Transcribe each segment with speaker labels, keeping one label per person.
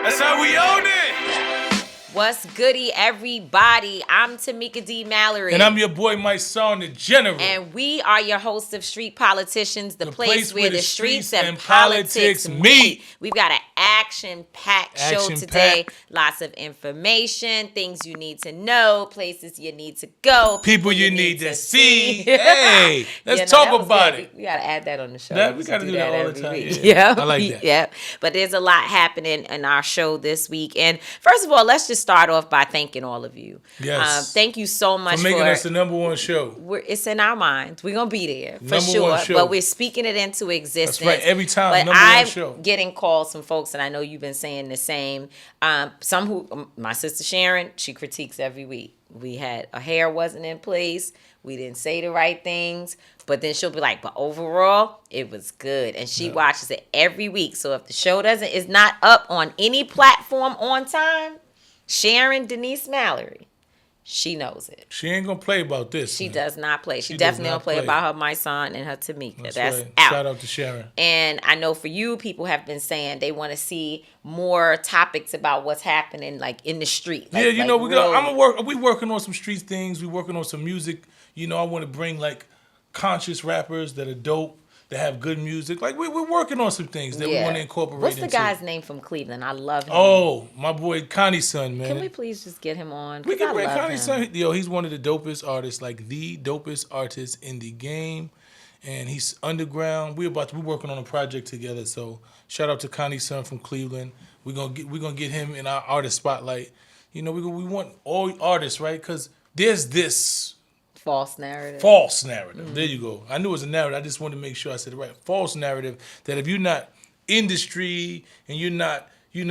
Speaker 1: That's how we own it.
Speaker 2: What's goody, everybody? I'm Tamika D. Mallory.
Speaker 1: And I'm your boy, Mysonne, the General.
Speaker 2: And we are your hosts of Street Politicians, the place where the streets and politics meet. We've got an action-packed show today. Lots of information, things you need to know, places you need to go,
Speaker 1: people you need to see. Hey, let's talk about it.
Speaker 2: We got to add that on the show.
Speaker 1: We got to do that all the time.
Speaker 2: Yeah.
Speaker 1: I like that.
Speaker 2: Yeah. But there's a lot happening in our show this week. And first of all, let's just start off by thanking all of you.
Speaker 1: Yes.
Speaker 2: Thank you so much
Speaker 1: for making us the number one show.
Speaker 2: It's in our minds. We're going to be there for
Speaker 1: number
Speaker 2: sure.
Speaker 1: One show.
Speaker 2: But we're speaking it into existence.
Speaker 1: That's right. Every time,
Speaker 2: but
Speaker 1: number one show.
Speaker 2: I'm getting calls from folks, and I know you've been saying the same. Some who, my sister Sharon, she critiques every week. We had, her hair wasn't in place. We didn't say the right things. But then she'll be like, but overall, it was good. And she watches it every week. So if the show is not up on any platform on time, Sharon Denise Mallory, she knows it.
Speaker 1: She ain't gonna play about this.
Speaker 2: She does not play. She definitely don't play about her Mysonne and her Tamika. That's
Speaker 1: right.
Speaker 2: out.
Speaker 1: Shout out to Sharon.
Speaker 2: And I know for you, people have been saying they want to see more topics about what's happening, like in the street. Like,
Speaker 1: we working on some street things. We working on some music. You know, I want to bring like conscious rappers that are dope, that have good music. Like we're working on some things that we want to incorporate.
Speaker 2: What's the guy's name from Cleveland? I love him.
Speaker 1: Oh, my boy Connie's son, man.
Speaker 2: Can we please just get him on?
Speaker 1: We can bring Connie's son. Yo, he's one of the dopest artists, like the dopest artist in the game, and he's underground. We're working on a project together. So shout out to Connie's son from Cleveland. We're gonna get him in our artist spotlight. You know, we want all artists, right? Because there's this false narrative.
Speaker 2: Mm-hmm.
Speaker 1: There you go. I knew it was a narrative. I just wanted to make sure I said it right. False narrative that if you're not industry and you're not, in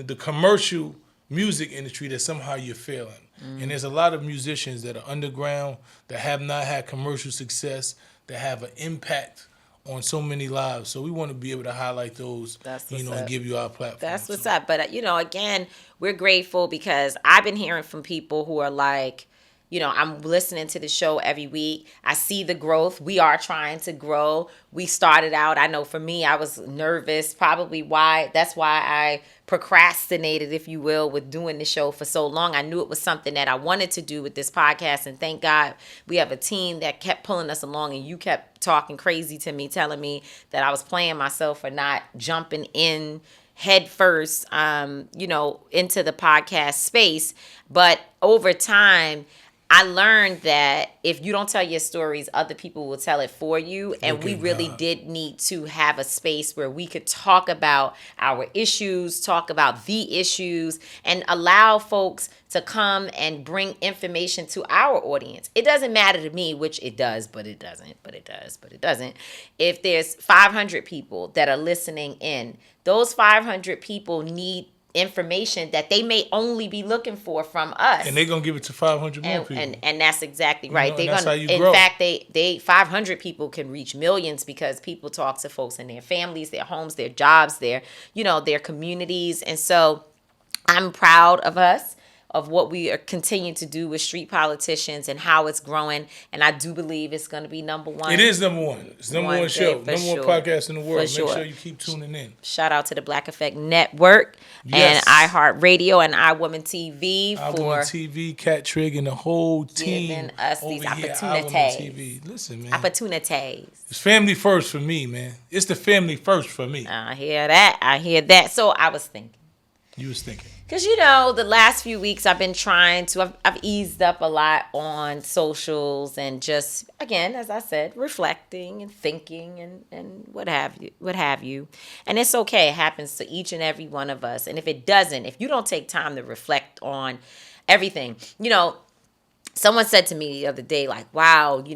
Speaker 1: the commercial music industry, that somehow you're failing. And there's a lot of musicians that are underground, that have not had commercial success, that have an impact on so many lives. So we want to be able to highlight those, and give you our platform.
Speaker 2: That's what's up. But, again, we're grateful because I've been hearing from people who are like, I'm listening to the show every week. I see the growth. We are trying to grow. We started out, I know for me, I was nervous, that's why I procrastinated, if you will, with doing the show for so long. I knew it was something that I wanted to do with this podcast. And thank God we have a team that kept pulling us along, and you kept talking crazy to me, telling me that I was playing myself for not jumping in head first, into the podcast space. But over time, I learned that if you don't tell your stories, other people will tell it for you. And we really did need to have a space where we could talk about our issues, talk about the issues, and allow folks to come and bring information to our audience. It doesn't matter to me, which it does, but it doesn't, but it does, but it doesn't. If there's 500 people that are listening in, those 500 people need information that they may only be looking for from us,
Speaker 1: and they're gonna give it to 500 more people,
Speaker 2: and that's exactly right.
Speaker 1: They're gonna.
Speaker 2: In fact, they 500 people can reach millions because people talk to folks in their families, their homes, their jobs, their communities, and so I'm proud of us, of what we are continuing to do with Street Politicians and how it's growing. And I do believe it's going to be number one.
Speaker 1: It is number one. It's number one show. Number one podcast in the world. Make sure you keep tuning in.
Speaker 2: Shout out to the Black Effect Network and iHeartRadio and iWomanTV for
Speaker 1: iWomanTV, Cat Trig, and the whole team
Speaker 2: giving us these
Speaker 1: opportunities. Listen, man.
Speaker 2: Opportunities.
Speaker 1: It's family first for me, man. It's the family first for me.
Speaker 2: I hear that. So I was thinking.
Speaker 1: You was thinking.
Speaker 2: Because, the last few weeks I've been trying to, I've eased up a lot on socials and just, again, as I said, reflecting and thinking and what have you. And it's okay. It happens to each and every one of us. And if it doesn't, if you don't take time to reflect on everything, someone said to me the other day, like, wow, you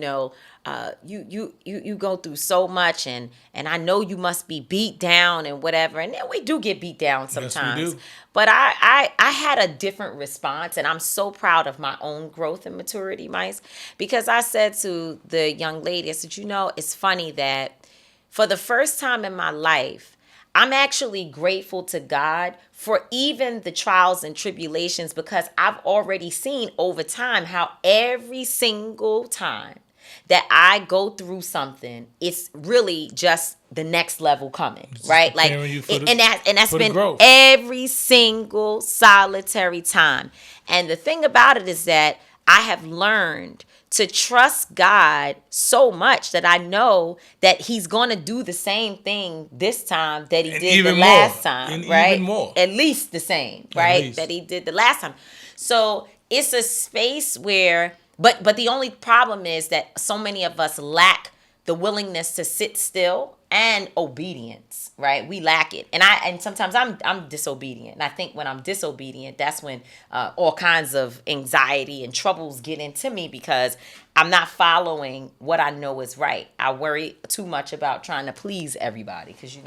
Speaker 2: go through so much and I know you must be beat down and whatever. And then we do get beat down sometimes.
Speaker 1: Yes, we do.
Speaker 2: But I had a different response, and I'm so proud of my own growth and maturity, Mice, because I said to the young lady, I said, it's funny that for the first time in my life, I'm actually grateful to God for even the trials and tribulations, because I've already seen over time how every single time that I go through something, it's really just the next level coming, right? Like, that's been every single solitary time. And the thing about it is that I have learned to trust God so much that I know that He's going to do the same thing this time that He did the last time, right?
Speaker 1: Even more.
Speaker 2: At least the same, right? That He did the last time. So it's a space where, but the only problem is that so many of us lack the willingness to sit still and obedience, right? We lack it. And sometimes I'm disobedient. And I think when I'm disobedient, that's when all kinds of anxiety and troubles get into me, because I'm not following what I know is right. I worry too much about trying to please everybody, because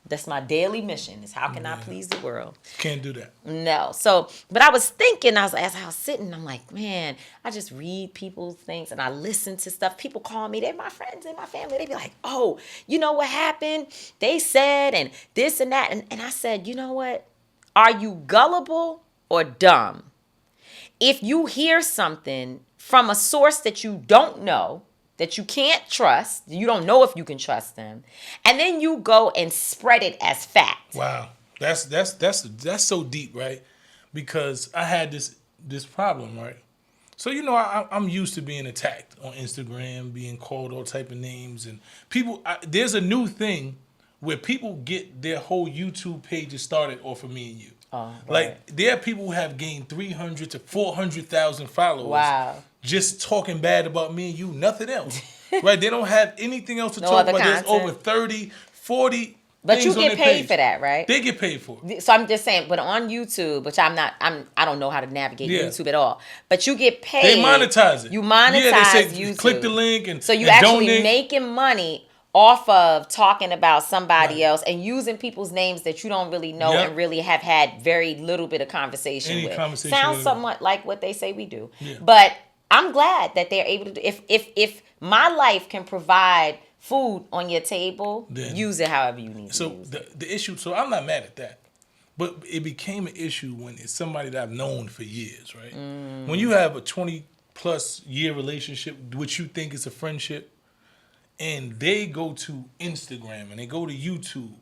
Speaker 2: that's my daily mission, is how can I please the world?
Speaker 1: Can't do that.
Speaker 2: No. So, but I was thinking, as I was sitting, I'm like, man, I just read people's things and I listen to stuff. People call me, they're my friends and my family. They be like, oh, you know what happened? They said, and this and that. And I said, you know what? Are you gullible or dumb? If you hear something from a source that you don't know, that you can't trust, you don't know if you can trust them, and then you go and spread it as fact.
Speaker 1: Wow, that's so deep, right? Because I had this problem, right? So I'm used to being attacked on Instagram, being called all type of names, and people. There's a new thing where people get their whole YouTube pages started off of me and you.
Speaker 2: Oh, right.
Speaker 1: Like, there are people who have gained 300 to 400,000 followers.
Speaker 2: Wow.
Speaker 1: Just talking bad about me and you, nothing else. Right? They don't have anything else to
Speaker 2: no
Speaker 1: talk about.
Speaker 2: Content.
Speaker 1: There's over 30, 40
Speaker 2: But
Speaker 1: things
Speaker 2: you
Speaker 1: on
Speaker 2: get
Speaker 1: their
Speaker 2: paid
Speaker 1: page.
Speaker 2: for that, right?
Speaker 1: They get paid for it.
Speaker 2: So I'm just saying, but on YouTube, which I don't know how to navigate YouTube at all. But you get paid.
Speaker 1: They monetize it.
Speaker 2: You monetize
Speaker 1: they say,
Speaker 2: YouTube.
Speaker 1: Click the link and
Speaker 2: so you
Speaker 1: and
Speaker 2: actually
Speaker 1: donate.
Speaker 2: making money off of talking about somebody else and using people's names that you don't really know and really have had very little bit of conversation with. Sounds somewhat like what they say we do.
Speaker 1: Yeah.
Speaker 2: But I'm glad that they're able to do. If my life can provide food on your table, then use it however you need to use it.
Speaker 1: The issue, so I'm not mad at that. But it became an issue when it's somebody that I've known for years, right? When you have a 20+ year relationship, which you think is a friendship, and they go to Instagram and they go to YouTube,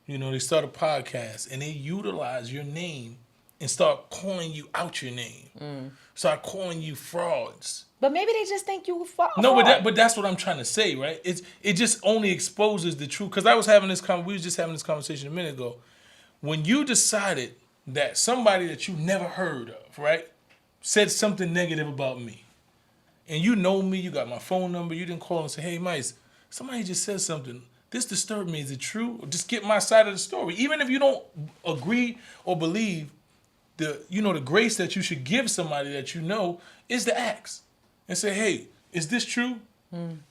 Speaker 1: they start a podcast and they utilize your name and start calling you out your name. Start calling you frauds.
Speaker 2: But maybe they just think you fraud.
Speaker 1: No, but that's what I'm trying to say, right? It just only exposes the truth. Because we was just having this conversation a minute ago. When you decided that somebody that you never heard of, right, said something negative about me, and you know me, you got my phone number, you didn't call and say, hey, Mice, somebody just said something. This disturbed me. Is it true? Or just get my side of the story. Even if you don't agree or believe, the grace that you should give somebody that you know is to ask and say, hey, is this true?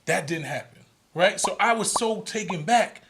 Speaker 1: That didn't happen, right? So I was so taken back.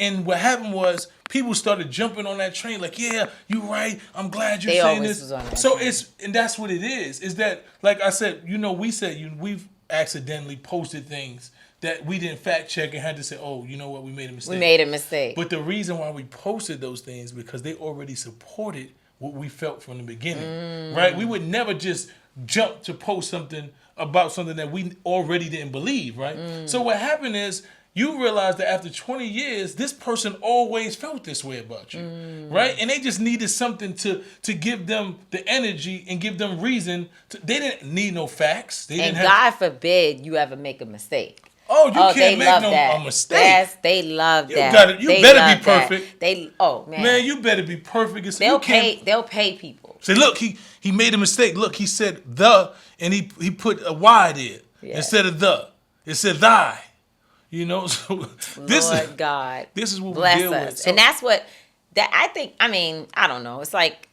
Speaker 1: And what happened was people started jumping on that train like, yeah, you're right. I'm glad you're saying this. So and that's what it is that, like I said, we've accidentally posted things that we didn't fact check and had to say, oh, you know what, we made a mistake.
Speaker 2: We made a mistake.
Speaker 1: But the reason why we posted those things because they already supported what we felt from the beginning, right? We would never just jump to post something about something that we already didn't believe, right? So what happened is you realize that after 20 years, this person always felt this way about you, right? And they just needed something to give them the energy and give them reason. They didn't need no facts.
Speaker 2: God forbid you ever make a mistake.
Speaker 1: Oh, you can't make a mistake.
Speaker 2: Yes, they love that.
Speaker 1: You better be perfect.
Speaker 2: Man.
Speaker 1: Man, you better be perfect.
Speaker 2: They'll pay people.
Speaker 1: Say, look, he made a mistake. Look, he said the, and he put a Y there instead of the. It said thy. So
Speaker 2: Lord God.
Speaker 1: This is what
Speaker 2: Bless
Speaker 1: we deal
Speaker 2: us.
Speaker 1: with. So,
Speaker 2: and that's what I think. I mean, I don't know. It's like,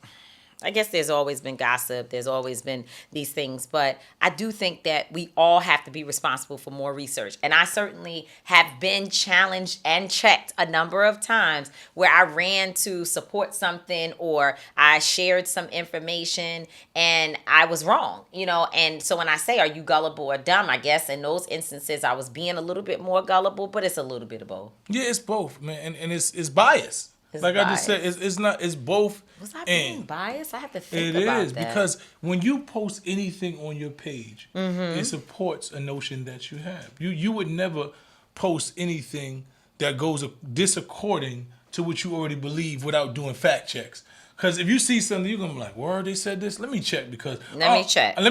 Speaker 2: I guess there's always been gossip. There's always been these things. But I do think that we all have to be responsible for more research. And I certainly have been challenged and checked a number of times where I ran to support something or I shared some information and I was wrong, And so when I say, are you gullible or dumb? I guess in those instances, I was being a little bit more gullible, but it's a little bit of both.
Speaker 1: Yeah, it's both, man. And it's bias. Like I just said, it's not. It's both.
Speaker 2: Was I being biased? I have to think
Speaker 1: It
Speaker 2: about
Speaker 1: is
Speaker 2: that.
Speaker 1: because when you post anything on your page, it supports a notion that you have. You would never post anything that goes disaccording to what you already believe without doing fact checks. Because if you see something, you're gonna be like, "Word, they said this. Let me check because
Speaker 2: Let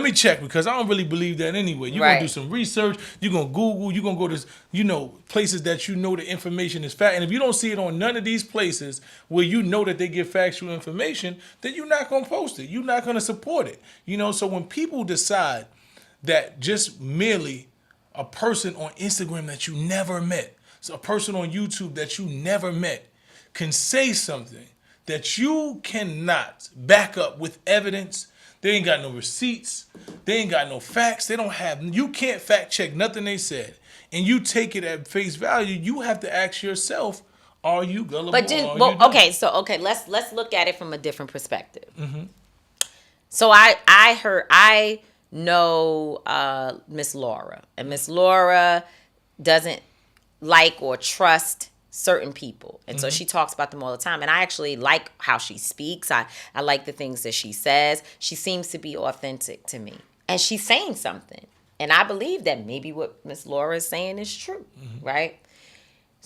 Speaker 2: me check
Speaker 1: because I don't really believe that anyway." You're
Speaker 2: Right.
Speaker 1: gonna do some research. You're gonna Google. You're gonna go to places that you know the information is fact. And if you don't see it on none of these places where you know that they give factual information, then you're not gonna post it. You're not gonna support it. So when people decide that just merely a person on Instagram that you never met, so a person on YouTube that you never met, can say something that you cannot back up with evidence. They ain't got no receipts. They ain't got no facts. You can't fact check nothing they said. And you take it at face value. You have to ask yourself, are you gullible?
Speaker 2: Okay, let's look at it from a different perspective. So I know Miss Laura, and Miss Laura doesn't like or trust certain people, and so she talks about them all the time, and I actually like how she speaks. I like the things that she says. She seems to be authentic to me, and she's saying something, and I believe that maybe what Miss Laura is saying is true, right?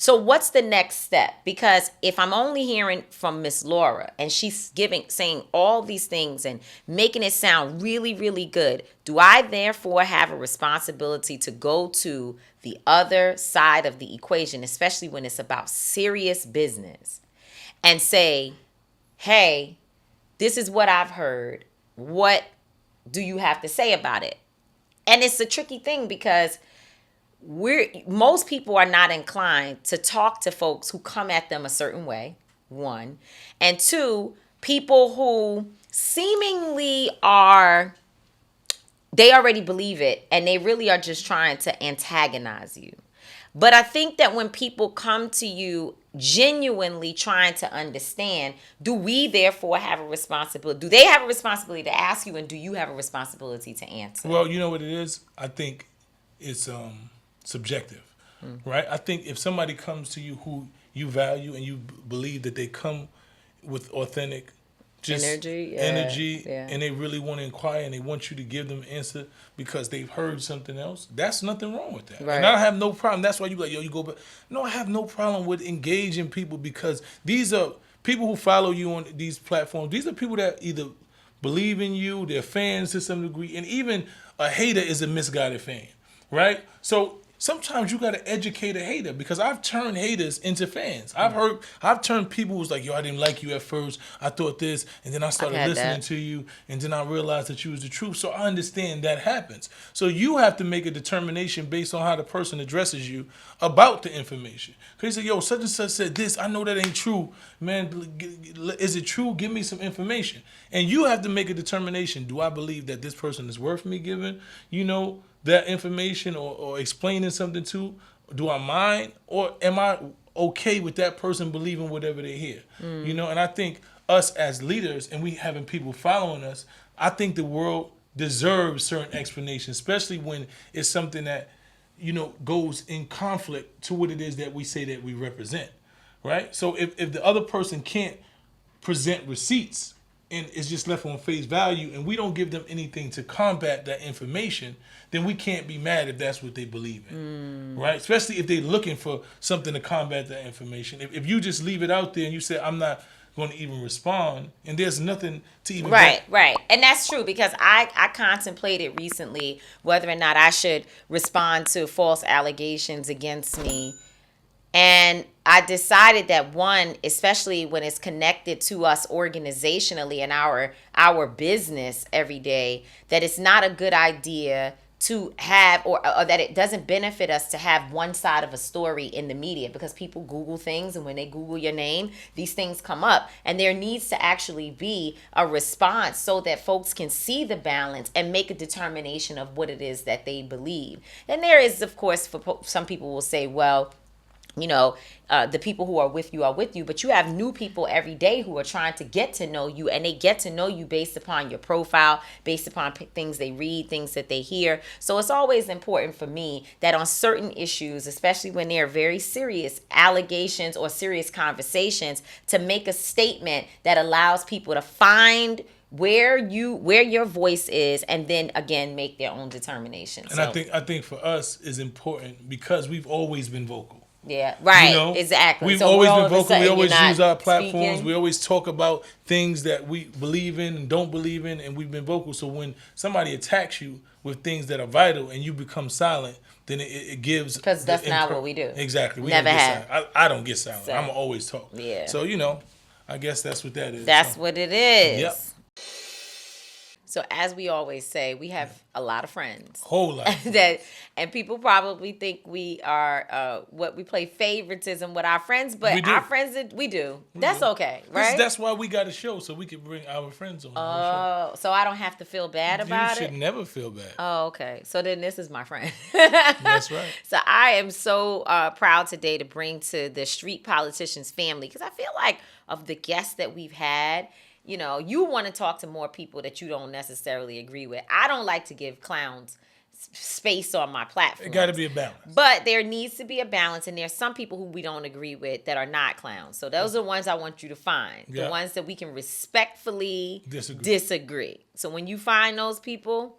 Speaker 2: So what's the next step? Because if I'm only hearing from Miss Laura and she's saying all these things and making it sound really, really good, do I therefore have a responsibility to go to the other side of the equation, especially when it's about serious business, and say, hey, this is what I've heard. What do you have to say about it? And it's a tricky thing because most people are not inclined to talk to folks who come at them a certain way, one. And two, people who seemingly they already believe it and they really are just trying to antagonize you. But I think that when people come to you genuinely trying to understand, do we therefore have a responsibility? Do they have a responsibility to ask you, and do you have a responsibility to answer?
Speaker 1: Well, you know what it is? I think it's subjective, right? I think if somebody comes to you who you value and you believe that they come with authentic energy, and they really want to inquire and they want you to give them an answer because they've heard something else, that's nothing wrong with that. Right. And I have no problem. That's why you like, you go back. No, I have no problem with engaging people because these are people who follow you on these platforms. These are people that either believe in you, they're fans to some degree, and even a hater is a misguided fan, right? So sometimes you got to educate a hater because I've turned haters into fans. I've turned people who's like, yo, I didn't like you at first. I thought this, and then I started listening to you, and then I realized that you was the truth. So I understand that happens. So you have to make a determination based on how the person addresses you about the information. Because he said, yo, such and such said this. I know that ain't true. Man, is it true? Give me some information. And you have to make a determination. Do I believe that this person is worth me giving, that information or explaining something to? Do I mind, or am I okay with that person believing whatever they hear? And I think us as leaders, and we having people following us, I think the world deserves certain explanations, especially when it's something that goes in conflict to what it is that we say that we represent, right? So if the other person can't present receipts and it's just left on face value, and we don't give them anything to combat that information, then we can't be mad if that's what they believe in, right? Especially if they're looking for something to combat that information. If you just leave it out there and you say, I'm not going to even respond, and there's nothing to even...
Speaker 2: Right. And that's true, because I contemplated recently whether or not I should respond to false allegations against me. And I decided that, one, especially when it's connected to us organizationally and our business every day, that it's not a good idea to have, or that it doesn't benefit us to have one side of a story in the media, because people Google things, and when they Google your name, these things come up, and there needs to actually be a response so that folks can see the balance and make a determination of what it is that they believe. And there is, of course, for some people will say, well, you know, the people who are with you, but you have new people every day who are trying to get to know you, and they get to know you based upon your profile, based upon things they read, things that they hear. So it's always important for me that on certain issues, especially when they're very serious allegations or serious conversations, to make a statement that allows people to find where your voice is, and then again make their own determination.
Speaker 1: And
Speaker 2: So
Speaker 1: I think for us is important because we've always been vocal.
Speaker 2: yeah, right.
Speaker 1: You know,
Speaker 2: Exactly.
Speaker 1: we've
Speaker 2: So
Speaker 1: always
Speaker 2: all
Speaker 1: been
Speaker 2: of a
Speaker 1: vocal. We
Speaker 2: sudden you're
Speaker 1: always
Speaker 2: not
Speaker 1: use our platforms.
Speaker 2: speaking.
Speaker 1: We always talk about things that we believe in and don't believe in, and we've been vocal. So when somebody attacks you with things that are vital and you become silent, then it gives
Speaker 2: Because that's not what we do.
Speaker 1: Exactly. We
Speaker 2: Never
Speaker 1: don't get
Speaker 2: have.
Speaker 1: silent. I don't get silent.
Speaker 2: So,
Speaker 1: I'm always talk.
Speaker 2: yeah.
Speaker 1: So I guess that's what that is.
Speaker 2: That's
Speaker 1: So,
Speaker 2: what it is.
Speaker 1: Yep.
Speaker 2: So as we always say, we have a lot of friends.
Speaker 1: Whole lot.
Speaker 2: That and people probably think we are what we play favoritism with our friends, but our friends we do. That's okay, right?
Speaker 1: That's why we got a show so we can bring our friends on.
Speaker 2: Oh, so I don't have to feel bad about it.
Speaker 1: You should never feel bad.
Speaker 2: Oh, okay. So then this is my friend.
Speaker 1: That's right.
Speaker 2: So I am so proud today to bring to the Street Politicians family, because I feel like of the guests that we've had, you know, you want to talk to more people that you don't necessarily agree with. I don't like to give clowns space on my platform.
Speaker 1: It got to be a balance.
Speaker 2: But there needs to be a balance, and there's some people who we don't agree with that are not clowns. So those are the ones I want you to find.
Speaker 1: Yeah.
Speaker 2: The ones that we can respectfully
Speaker 1: disagree.
Speaker 2: So when you find those people,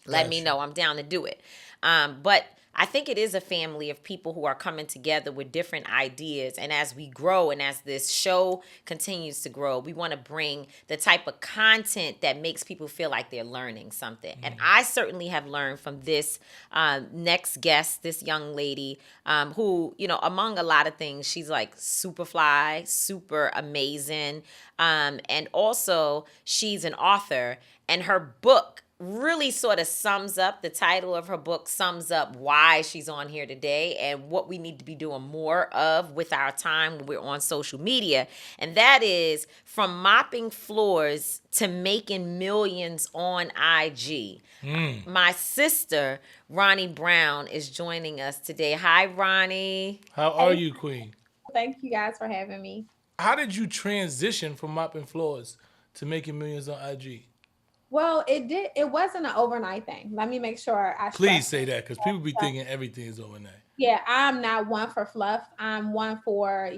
Speaker 2: let me know. I'm down to do it. But I think it is a family of people who are coming together with different ideas. And as we grow and as this show continues to grow, we want to bring the type of content that makes people feel like they're learning something. And I certainly have learned from this next guest, this young lady who, you know, among a lot of things, she's like super fly, super amazing. And also she's an author, and her book really sort of sums up, the title of her book sums up why she's on here today and what we need to be doing more of with our time when we're on social media. And that is from mopping floors to making millions on IG. My sister, Ronnie Brown, is joining us today. Hi, Ronnie.
Speaker 1: How are you, Queen?
Speaker 3: Thank you guys for having me.
Speaker 1: How did you transition from mopping floors to making millions on IG?
Speaker 3: Well, it wasn't an overnight thing. Let me make sure I
Speaker 1: Please
Speaker 3: stress
Speaker 1: say that, because people be thinking everything is overnight.
Speaker 3: Yeah, I'm not one for fluff. I'm one for,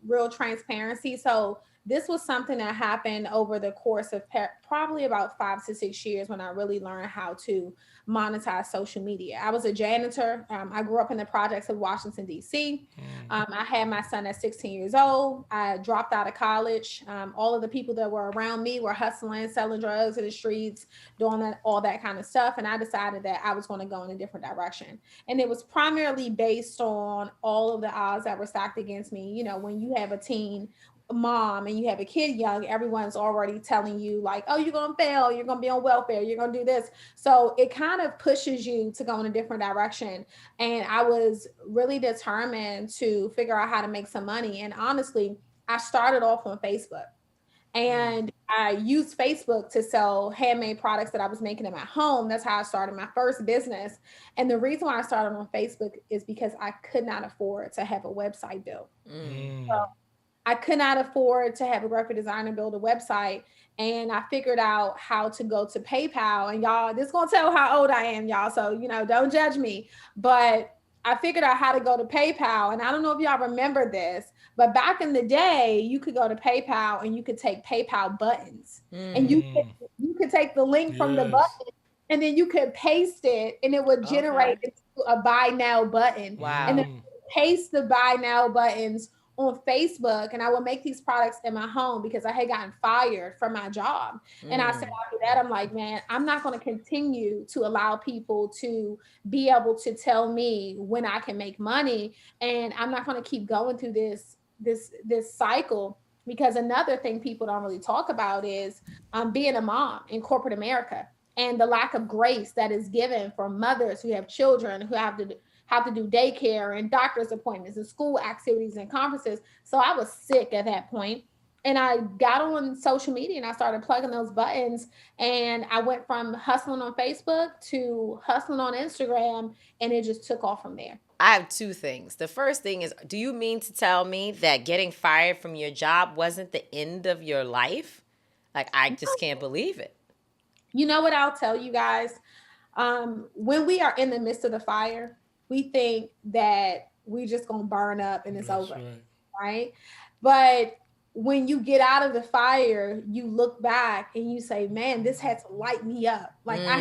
Speaker 3: real transparency. So this was something that happened over the course of probably about 5 to 6 years when I really learned how to monetize social media. I was a janitor. I grew up in the projects of Washington, D.C. I had my son at 16 years old. I dropped out of college. All of the people that were around me were hustling, selling drugs in the streets, doing all that kind of stuff. And I decided that I was going to go in a different direction. And it was primarily based on all of the odds that were stacked against me. You know, when you have a teen mom and you have a kid young, everyone's already telling you like, oh, you're going to fail, you're going to be on welfare, you're going to do this. So it kind of pushes you to go in a different direction. And I was really determined to figure out how to make some money. And honestly, I started off on Facebook. And I used Facebook to sell handmade products that I was making in my home. That's how I started my first business. And the reason why I started on Facebook is because I could not afford to have a website built. So I could not afford to have a graphic designer build a website. And I figured out how to go to PayPal. And y'all, this is going to tell how old I am, y'all. So, don't judge me. But I figured out how to go to PayPal. And I don't know if y'all remember this, but back in the day, you could go to PayPal and you could take PayPal buttons. And you could take the link from the button and then you could paste it and it would generate a buy now button.
Speaker 2: Wow.
Speaker 3: And then paste the buy now buttons on Facebook, and I would make these products in my home because I had gotten fired from my job. And I said, after that, I'm like, man, I'm not going to continue to allow people to be able to tell me when I can make money. And I'm not going to keep going through this cycle, because another thing people don't really talk about is being a mom in corporate America and the lack of grace that is given for mothers who have children who have to do daycare and doctor's appointments and school activities and conferences. So I was sick at that point. And I got on social media and I started plugging those buttons. And I went from hustling on Facebook to hustling on Instagram. And it just took off from there.
Speaker 2: I have two things. The first thing is, do you mean to tell me that getting fired from your job wasn't the end of your life? Like, I just can't believe it.
Speaker 3: You know what I'll tell you guys? When we are in the midst of the fire, we think that we just gonna burn up and it's
Speaker 1: That's
Speaker 3: over,
Speaker 1: right.
Speaker 3: right? But when you get out of the fire, you look back and you say, "Man, this had to light me up." Like I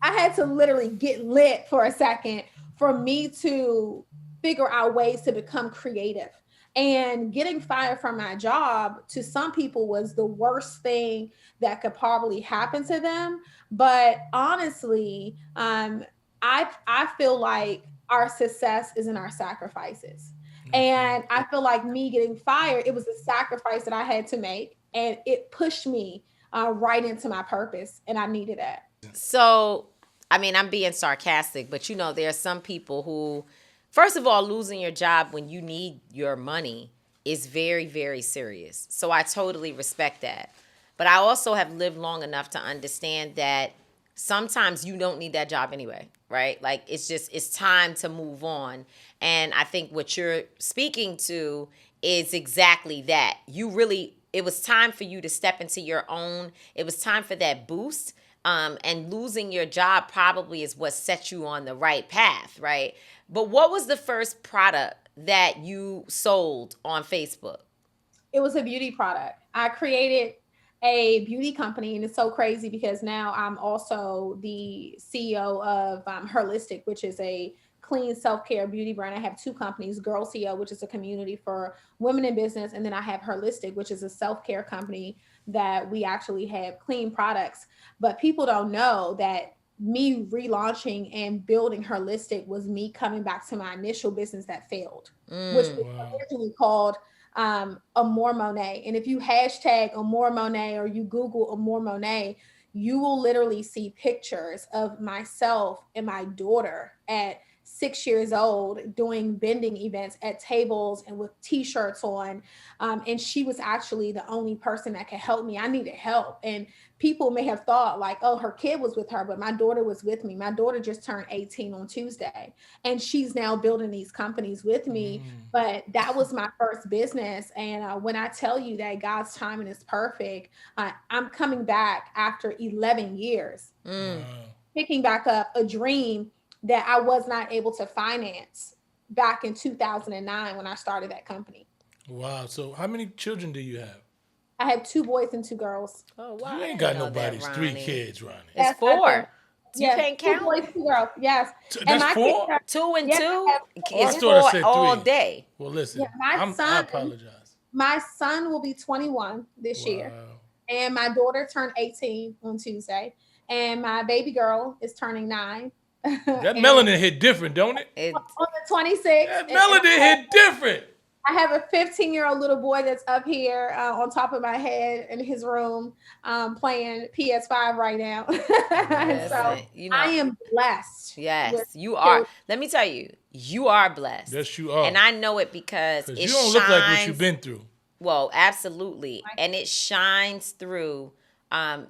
Speaker 3: had to literally get lit for a second for me to figure out ways to become creative. And getting fired from my job to some people was the worst thing that could probably happen to them. But honestly, I feel like our success is in our sacrifices.
Speaker 1: That's right.
Speaker 3: And I feel like me getting fired, it was a sacrifice that I had to make, and it pushed me right into my purpose, and I needed that.
Speaker 2: So, I mean, I'm being sarcastic, but there are some people who, first of all, losing your job when you need your money is very, very serious. So I totally respect that. But I also have lived long enough to understand that sometimes you don't need that job anyway, right? Like, it's time to move on. And I think what you're speaking to is exactly that. It was time for you to step into your own, it was time for that boost. And losing your job probably is what set you on the right path, right? But what was the first product that you sold on Facebook?
Speaker 3: It was a beauty product. I created a beauty company, and it's so crazy because now I'm also the CEO of Holistic, which is a clean self-care beauty brand. I have two companies: Girl CEO, which is a community for women in business, and then I have Holistic, which is a self-care company that we actually have clean products. But people don't know that me relaunching and building Holistic was me coming back to my initial business that failed, which was
Speaker 1: Wow.
Speaker 3: originally called Amore Monet. And if you hashtag Amore Monet or you Google Amore Monet, you will literally see pictures of myself and my daughter at 6 years old doing bending events at tables and with t-shirts on. And she was actually the only person that could help me. I needed help. And people may have thought like, oh, her kid was with her, but my daughter was with me. My daughter just turned 18 on Tuesday, and she's now building these companies with me. But that was my first business. And when I tell you that God's timing is perfect, I'm coming back after 11 years,
Speaker 1: Wow.
Speaker 3: picking back up a dream that I was not able to finance back in 2009 when I started that company.
Speaker 1: Wow. So how many children do you have?
Speaker 3: I have two boys and two girls.
Speaker 2: Oh, wow.
Speaker 1: You
Speaker 2: I
Speaker 1: ain't
Speaker 2: didn't
Speaker 1: got
Speaker 2: know that,
Speaker 1: nobody's three
Speaker 2: Ronnie.
Speaker 1: kids, Ronnie.
Speaker 2: It's
Speaker 3: Yes, I do.
Speaker 2: four. You
Speaker 3: Yes,
Speaker 2: can't
Speaker 3: two
Speaker 2: count?
Speaker 3: boys, two girls. Yes, and
Speaker 1: That's
Speaker 3: my kids
Speaker 1: four?
Speaker 3: are,
Speaker 2: Two and
Speaker 3: yes, I
Speaker 2: two
Speaker 3: have,
Speaker 1: Oh, I
Speaker 2: is
Speaker 3: yes,
Speaker 1: thought I
Speaker 2: four
Speaker 1: said
Speaker 2: all
Speaker 1: three.
Speaker 2: day.
Speaker 1: Well,
Speaker 3: yeah.
Speaker 1: listen,
Speaker 3: My
Speaker 1: I
Speaker 3: son,
Speaker 1: apologize.
Speaker 3: my son will be 21 this year,
Speaker 1: Wow.
Speaker 3: and my daughter turned 18 on Tuesday, and my baby girl is turning 9,
Speaker 1: That
Speaker 3: and
Speaker 1: melanin hit different, don't it?
Speaker 2: It
Speaker 3: on the 26th,
Speaker 1: That
Speaker 3: and
Speaker 1: melanin hit different.
Speaker 3: I have a 15-year-old little boy that's up here on top of my head in his room playing PS5 right now. And so
Speaker 2: Listen,
Speaker 3: I am blessed with
Speaker 2: yes, you are.
Speaker 3: children.
Speaker 2: Let me tell you, you are blessed.
Speaker 1: Yes, you are.
Speaker 2: And I know it because
Speaker 1: Because
Speaker 2: it
Speaker 1: you don't look like what you've
Speaker 2: shines.
Speaker 1: been through.
Speaker 2: Well, absolutely. And it shines through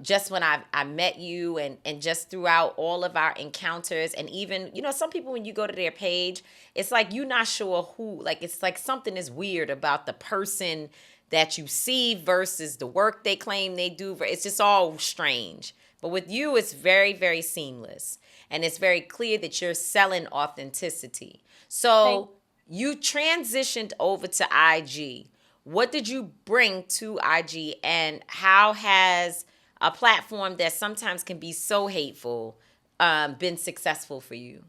Speaker 2: just when I met you and just throughout all of our encounters. And even, some people, when you go to their page, it's like you're not sure who, like, it's like something is weird about the person that you see versus the work they claim they do. It's just all strange. But with you, it's very, very seamless. And it's very clear that you're selling authenticity.
Speaker 3: Thank
Speaker 2: So you transitioned over to IG. What did you bring to IG, and how has a platform that sometimes can be so hateful been successful for you?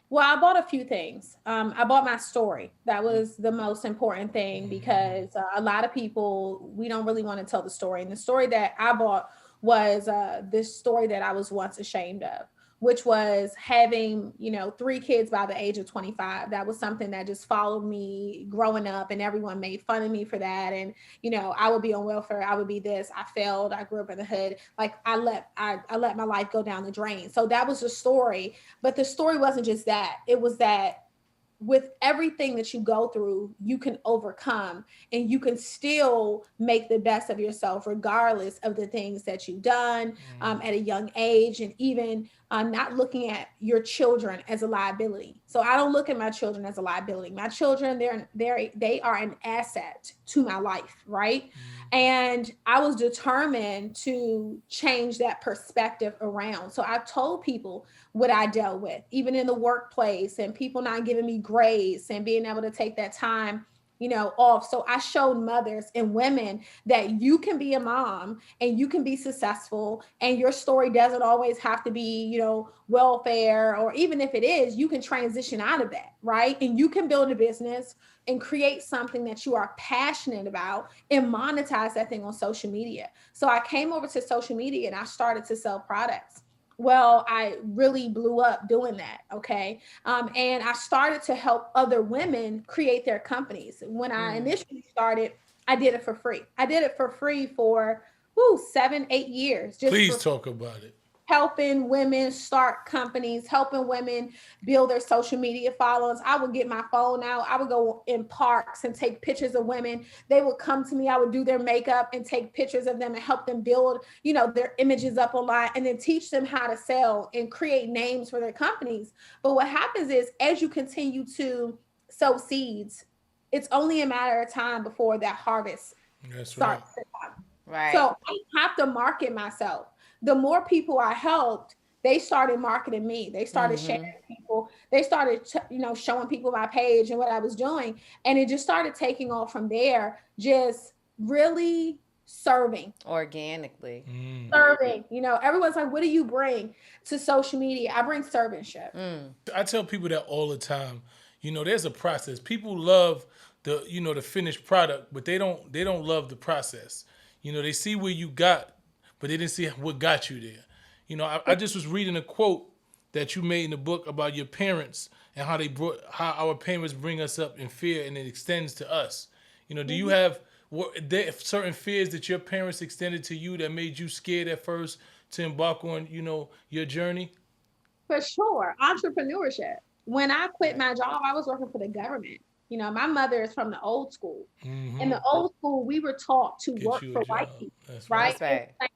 Speaker 3: Well, I bought a few things. I bought my story. That was the most important thing because a lot of people, we don't really want to tell the story. And the story that I bought was this story that I was once ashamed of, which was having, 3 kids by the age of 25. That was something that just followed me growing up, and everyone made fun of me for that. And, I would be on welfare. I would be this. I failed. I grew up in the hood. Like I let my life go down the drain. So that was the story. But the story wasn't just that. It was that with everything that you go through, you can overcome and you can still make the best of yourself, regardless of the things that you've done at a young age, and even not looking at your children as a liability. So I don't look at my children as a liability. My children, they are an asset to my life, right? And I was determined to change that perspective around. So I've told people what I dealt with, even in the workplace, and people not giving me grace and being able to take that time, off. So I showed mothers and women that you can be a mom and you can be successful, and your story doesn't always have to be, welfare, or even if it is, you can transition out of that, right? And you can build a business and create something that you are passionate about and monetize that thing on social media. So I came over to social media and I started to sell products. Well, I really blew up doing that. Okay. And I started to help other women create their companies. When I initially started, I did it for free. I did it for free for 7, 8 years.
Speaker 1: Please talk about it.
Speaker 3: Helping women start companies, helping women build their social media followings. I would get my phone out. I would go in parks and take pictures of women. They would come to me. I would do their makeup and take pictures of them and help them build, their images up online, and then teach them how to sell and create names for their companies. But what happens is, as you continue to sow seeds, it's only a matter of time before that harvest starts to come.
Speaker 2: Right.
Speaker 3: So I have to market myself. The more people I helped, they started marketing me. They started sharing people. They started, showing people my page and what I was doing. And it just started taking off from there, just really serving.
Speaker 2: Organically.
Speaker 3: Serving. Everyone's like, what do you bring to social media? I bring servantship.
Speaker 1: I tell people that all the time. There's a process. People love the finished product, but they don't love the process. They see where you got, but they didn't see what got you there. I just was reading a quote that you made in the book about your parents and how our parents bring us up in fear, and it extends to us. Do you have certain fears that your parents extended to you that made you scared at first to embark on, your journey?
Speaker 3: For sure. Entrepreneurship. When I quit my job, I was working for the government. My mother is from the old school. In the old school, we were taught to work for white people, right?
Speaker 2: That's right.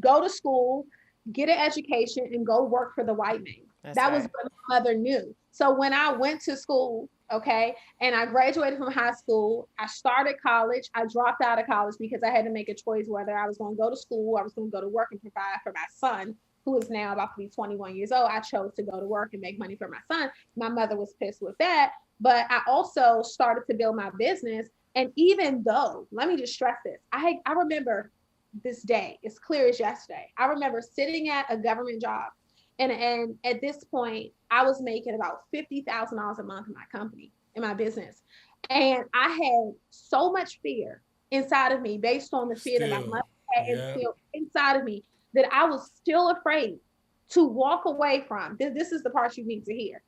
Speaker 3: Go to school, get an education, and go work for the white man. That was what my mother knew. So when I went to school, okay, and I graduated from high school, I started college. I dropped out of college because I had to make a choice whether I was going to go to school, I was going to go to work and provide for my son, who is now about to be 21 years old. I chose to go to work and make money for my son. My mother was pissed with that. But I also started to build my business. And even though, let me just stress this, I remember this day, it's clear as yesterday. I remember sitting at a government job. And at this point, I was making about $50,000 a month in my company, in my business. And I had so much fear inside of me based on the fear that my mother had instilled inside of me, that I was still afraid to walk away from. This is the part you need to hear.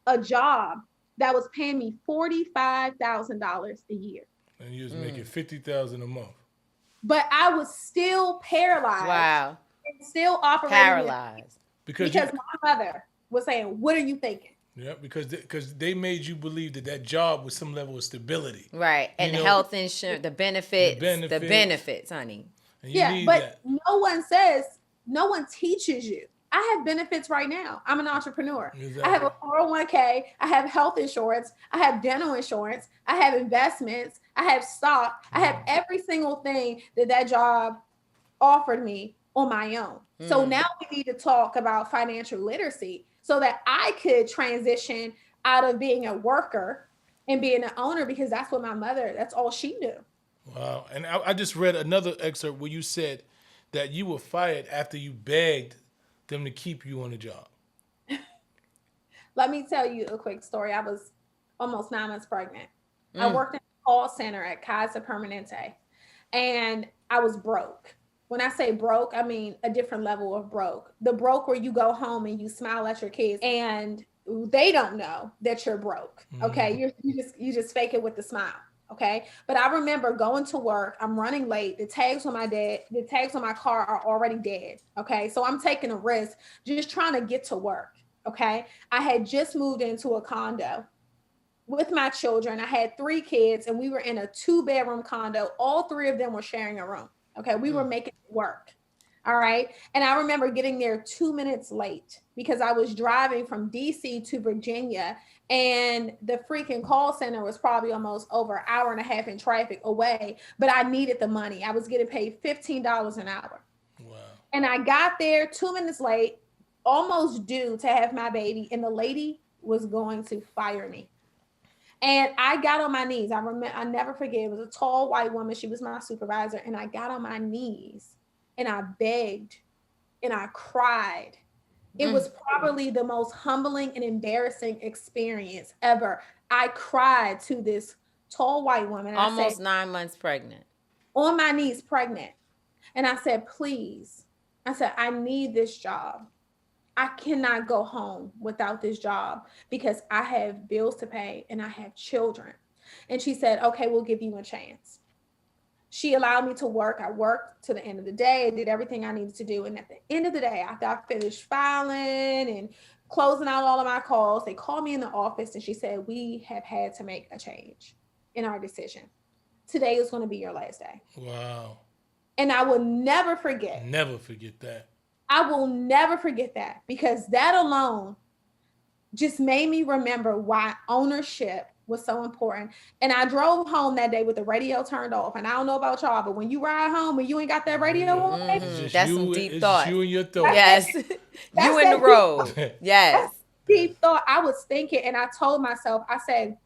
Speaker 3: A job that was paying me $45,000 a year.
Speaker 1: And you was making $50,000 a month.
Speaker 3: But I was still paralyzed.
Speaker 2: Wow.
Speaker 3: And still operating.
Speaker 2: Paralyzed.
Speaker 3: Because my mother was saying, what are you thinking?
Speaker 1: Yeah, because they made you believe that job was some level of stability.
Speaker 2: Right. And health insurance, the benefits, honey.
Speaker 3: But no one teaches you. I have benefits right now. I'm an entrepreneur. Exactly. I have a 401k. I have health insurance. I have dental insurance. I have investments. I have stock. I have every single thing that job offered me on my own. So now we need to talk about financial literacy so that I could transition out of being a worker and being an owner, because that's what that's all she knew.
Speaker 1: Wow. And I just read another excerpt where you said that you were fired after you begged them to keep you on the job.
Speaker 3: Let me tell you a quick story. I was almost 9 months pregnant. I worked in a call center at Catscape Productions, and I was broke. When I say broke, I mean a different level of broke. The broke where you go home and you smile at your kids and they don't know that you're broke. Okay. You just fake it with the smile. Okay. But I remember going to work. I'm running late. The tags on my car are already dead. Okay. So I'm taking a risk, just trying to get to work. Okay. I had just moved into a condo with my children. I had 3 kids and we were in a 2-bedroom condo. All 3 of them were sharing a room. Okay. We were making it work. All right. And I remember getting there 2 minutes late because I was driving from DC to Virginia, and the freaking call center was probably almost over an hour and a half in traffic away, but I needed the money. I was getting paid $15 an hour.
Speaker 1: Wow.
Speaker 3: And I got there 2 minutes late, almost due to have my baby, and the lady was going to fire me. And I got on my knees. I remember, I never forget. It was a tall white woman. She was my supervisor. And I got on my knees and I begged and I cried. It was probably the most humbling and embarrassing experience ever. I cried to this tall white woman.
Speaker 2: Almost 9 months pregnant.
Speaker 3: On my knees, pregnant. And I said, please. I said, I need this job. I cannot go home without this job because I have bills to pay and I have children. And she said, okay, we'll give you a chance. She allowed me to work. I worked to the end of the day. I did everything I needed to do. And at the end of the day, after I finished filing and closing out all of my calls, they called me in the office and she said, we have had to make a change in our decision. Today is going to be your last day.
Speaker 1: Wow.
Speaker 3: And I will never forget.
Speaker 1: Never forget that.
Speaker 3: I will never forget that, because that alone just made me remember why ownership was so important. And I drove home that day with the radio turned off. And I don't know about y'all, but when you ride home and you ain't got that radio on,
Speaker 2: That's some deep thought.
Speaker 1: You and your thoughts.
Speaker 2: Yes. You in the road. Yes.
Speaker 3: Deep thought. I was thinking, and I told myself, I said,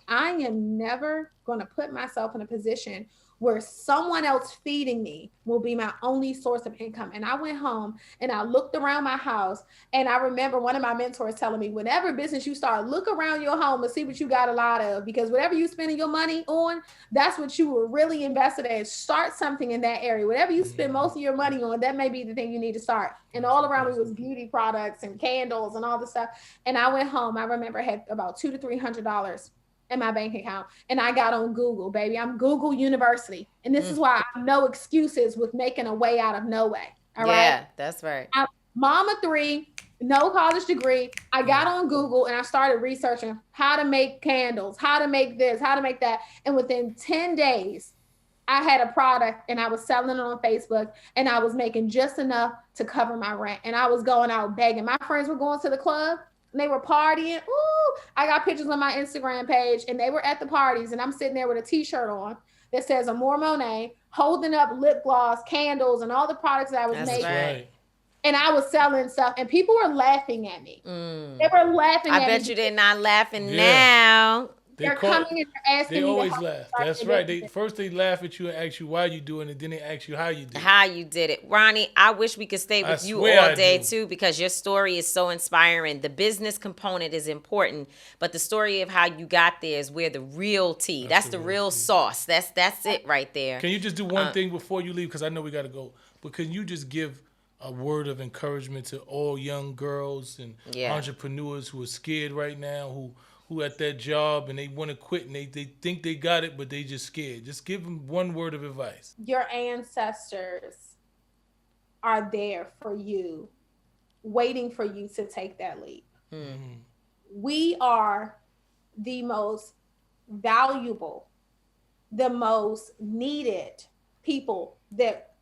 Speaker 3: I am never going to put myself in a position where someone else feeding me will be my only source of income. And I went home and I looked around my house, and I remember one of my mentors telling me, whenever business you start, look around your home and see what you got a lot of, because whatever you spending your money on, that's what you were really invested in. Start something in that area. Whatever you spend most of your money on, that may be the thing you need to start. And all around me was beauty products and candles and all this stuff. And I went home. I remember I had about $200 to $300 in my bank account. And I got on Google, baby. I'm Google University. And this is why I have no excuses with making a way out of no way. All right.
Speaker 2: Yeah, that's right.
Speaker 3: I'm mama 3, no college degree. I got on Google and I started researching how to make candles, how to make this, how to make that. And within 10 days, I had a product and I was selling it on Facebook, and I was making just enough to cover my rent. And I was going out begging. My friends were going to the club and they were partying. Ooh, I got pictures on my Instagram page, and they were at the parties, and I'm sitting there with a t-shirt on that says Amore Monet, holding up lip gloss, candles, and all the products that I was making.
Speaker 2: Right.
Speaker 3: And I was selling stuff, and people were laughing at me. They were laughing at me.
Speaker 2: I bet you they're not laughing now.
Speaker 3: They're coming and they're asking me.
Speaker 1: They always laugh. That's right. They laugh at you and ask you why you doing it, then they ask you how you did it.
Speaker 2: How you did it. Ronnie, I wish we could stay with you all day too, because your story is so inspiring. The business component is important, but the story of how you got there is where the real tea. That's the real sauce. That's it right there.
Speaker 1: Can you just do one thing before you leave? Because I know we got to go. But can you just give a word of encouragement to all young girls and entrepreneurs who are scared right now, who at that job and they want to quit and they think they got it, but they just scared? Just give them one word of advice.
Speaker 3: Your ancestors are there for you, waiting for you to take that leap. Mm-hmm. We are the most valuable, the most needed people that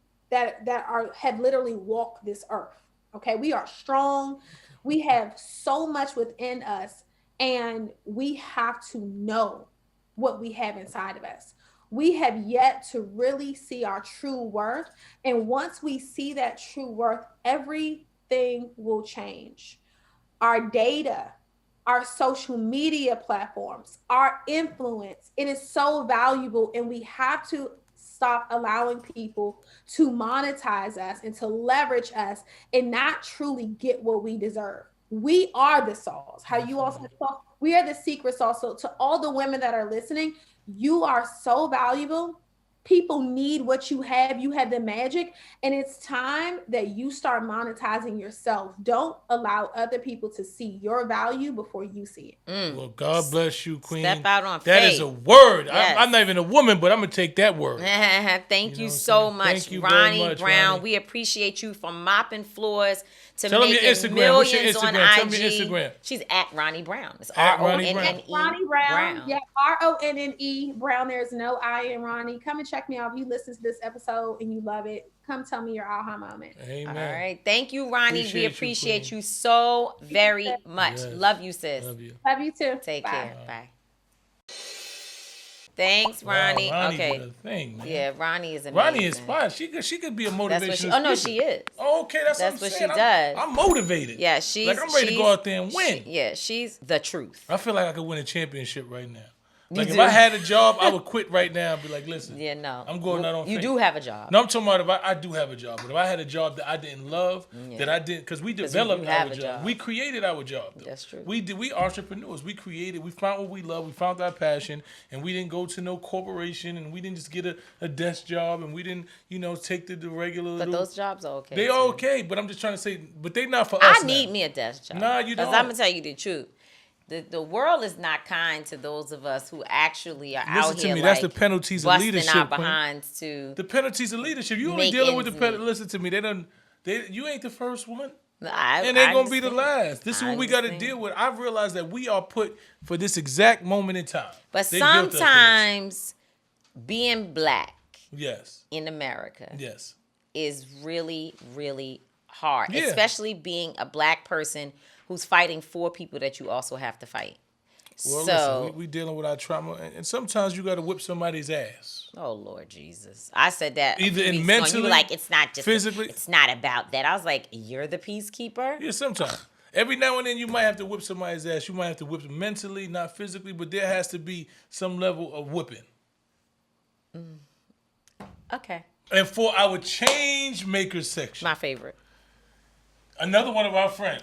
Speaker 3: have literally walked this earth. Okay, we are strong. We have so much within us. And we have to know what we have inside of us. We have yet to really see our true worth. And once we see that true worth, everything will change. Our data, our social media platforms, our influence, it is so valuable. And we have to stop allowing people to monetize us and to leverage us and not truly get what we deserve. We are the sauce. How you also saw, we are the secret sauce. So to all the women that are listening, you are so valuable. People need what you have. You have the magic, and it's time that you start monetizing yourself. Don't allow other people to see your value before you see it.
Speaker 1: Well, God bless you, Queen.
Speaker 2: Step out on
Speaker 1: That
Speaker 2: faith.
Speaker 1: is a word.
Speaker 2: Yes.
Speaker 1: I'm not even a woman, but I'm going to take that word.
Speaker 2: Thank you
Speaker 1: what I'm
Speaker 2: so
Speaker 1: saying?
Speaker 2: much,
Speaker 1: Thank you very
Speaker 2: Ronnie
Speaker 1: much,
Speaker 2: Brown.
Speaker 1: Ronnie.
Speaker 2: We appreciate you for mopping floors to
Speaker 1: Tell 'em your
Speaker 2: making
Speaker 1: Instagram.
Speaker 2: millions
Speaker 1: What's your
Speaker 2: on
Speaker 1: Instagram?
Speaker 2: IG.
Speaker 1: Tell me your Instagram.
Speaker 2: She's at Ronnie Brown. It's
Speaker 1: At Ronnie Brown.
Speaker 2: RONNE
Speaker 3: Ronnie Brown.
Speaker 2: Brown.
Speaker 3: Yeah, RONNE Brown. There's no I in Ronnie. Come and check me out if you listen to this episode and you love it. Come tell me your aha moment.
Speaker 1: Amen.
Speaker 2: All right. Thank you, Ronnie. We appreciate
Speaker 1: Queen.
Speaker 2: you so very much.
Speaker 1: Yes.
Speaker 2: Love you, sis.
Speaker 1: Love you.
Speaker 3: Love you too.
Speaker 2: Take
Speaker 3: Bye.
Speaker 2: care. Bye. Thanks, Ronnie.
Speaker 1: Wow, Ronnie
Speaker 2: okay.
Speaker 1: did a thing, man.
Speaker 2: Yeah, Ronnie is amazing.
Speaker 1: Ronnie is fine. She could be a motivational
Speaker 2: That's what she. Oh no,
Speaker 1: speaker.
Speaker 2: she is.
Speaker 1: Oh, okay, that's
Speaker 2: That's
Speaker 1: what I'm
Speaker 2: what
Speaker 1: saying.
Speaker 2: she does.
Speaker 1: I'm motivated.
Speaker 2: Yeah, she's
Speaker 1: like I'm ready to go out there and win.
Speaker 2: She's the truth.
Speaker 1: I feel like I could win a championship right now.
Speaker 2: You
Speaker 1: Like if
Speaker 2: do.
Speaker 1: I had a job, I would quit right now and be like, listen.
Speaker 2: Yeah, no.
Speaker 1: I'm going out on
Speaker 2: You
Speaker 1: faith.
Speaker 2: do have a job.
Speaker 1: No, I'm talking about if I do have a job, but if I had a job that I didn't love, that I didn't, because we developed
Speaker 2: you have
Speaker 1: our
Speaker 2: a
Speaker 1: job.
Speaker 2: job.
Speaker 1: We created our job. Though.
Speaker 2: That's true.
Speaker 1: We entrepreneurs. We created. We found what we love. We found our passion, and we didn't go to no corporation, and we didn't just get a desk job, and we didn't, take the regular.
Speaker 2: But
Speaker 1: little,
Speaker 2: those jobs are okay.
Speaker 1: they
Speaker 2: too.
Speaker 1: are okay, but I'm just trying to say, but they not for us.
Speaker 2: I need
Speaker 1: now.
Speaker 2: me a desk job.
Speaker 1: Nah, you don't.
Speaker 2: Because I'm gonna tell you the truth. The world is not kind to those of us who actually are out
Speaker 1: Listen to
Speaker 2: here.
Speaker 1: me.
Speaker 2: Like,
Speaker 1: That's the penalties of
Speaker 2: busting
Speaker 1: leadership.
Speaker 2: our
Speaker 1: Queen.
Speaker 2: behinds to.
Speaker 1: The penalties of leadership. You only
Speaker 2: Make
Speaker 1: dealing with the
Speaker 2: ends
Speaker 1: penalties.
Speaker 2: meet.
Speaker 1: Listen to me. You ain't the first one.
Speaker 2: I
Speaker 1: And ain't gonna be the
Speaker 2: understand.
Speaker 1: last. This is
Speaker 2: I
Speaker 1: what we got to
Speaker 2: understand.
Speaker 1: deal with. I've realized that we are put for this exact moment in time.
Speaker 2: But
Speaker 1: They built us for this.
Speaker 2: sometimes being black
Speaker 1: Yes.
Speaker 2: in America
Speaker 1: Yes.
Speaker 2: is really, really hard,
Speaker 1: Yeah.
Speaker 2: especially being a black person who's fighting for people that you also have to fight.
Speaker 1: Well,
Speaker 2: So,
Speaker 1: listen, we dealing with our trauma, and sometimes you got to whip somebody's ass.
Speaker 2: oh Lord Jesus, I said that a
Speaker 1: Either
Speaker 2: few
Speaker 1: in
Speaker 2: weeks ago, and you
Speaker 1: mentally,
Speaker 2: were like, it's not just
Speaker 1: physically.
Speaker 2: it's not about that. I was like, you're the peacekeeper.
Speaker 1: Yeah, sometimes. Every now and then you might have to whip somebody's ass. You might have to whip them mentally, not physically, but there has to be some level of whipping.
Speaker 2: Okay,
Speaker 1: And for our change makers section,
Speaker 2: my favorite.
Speaker 1: another one of our friends,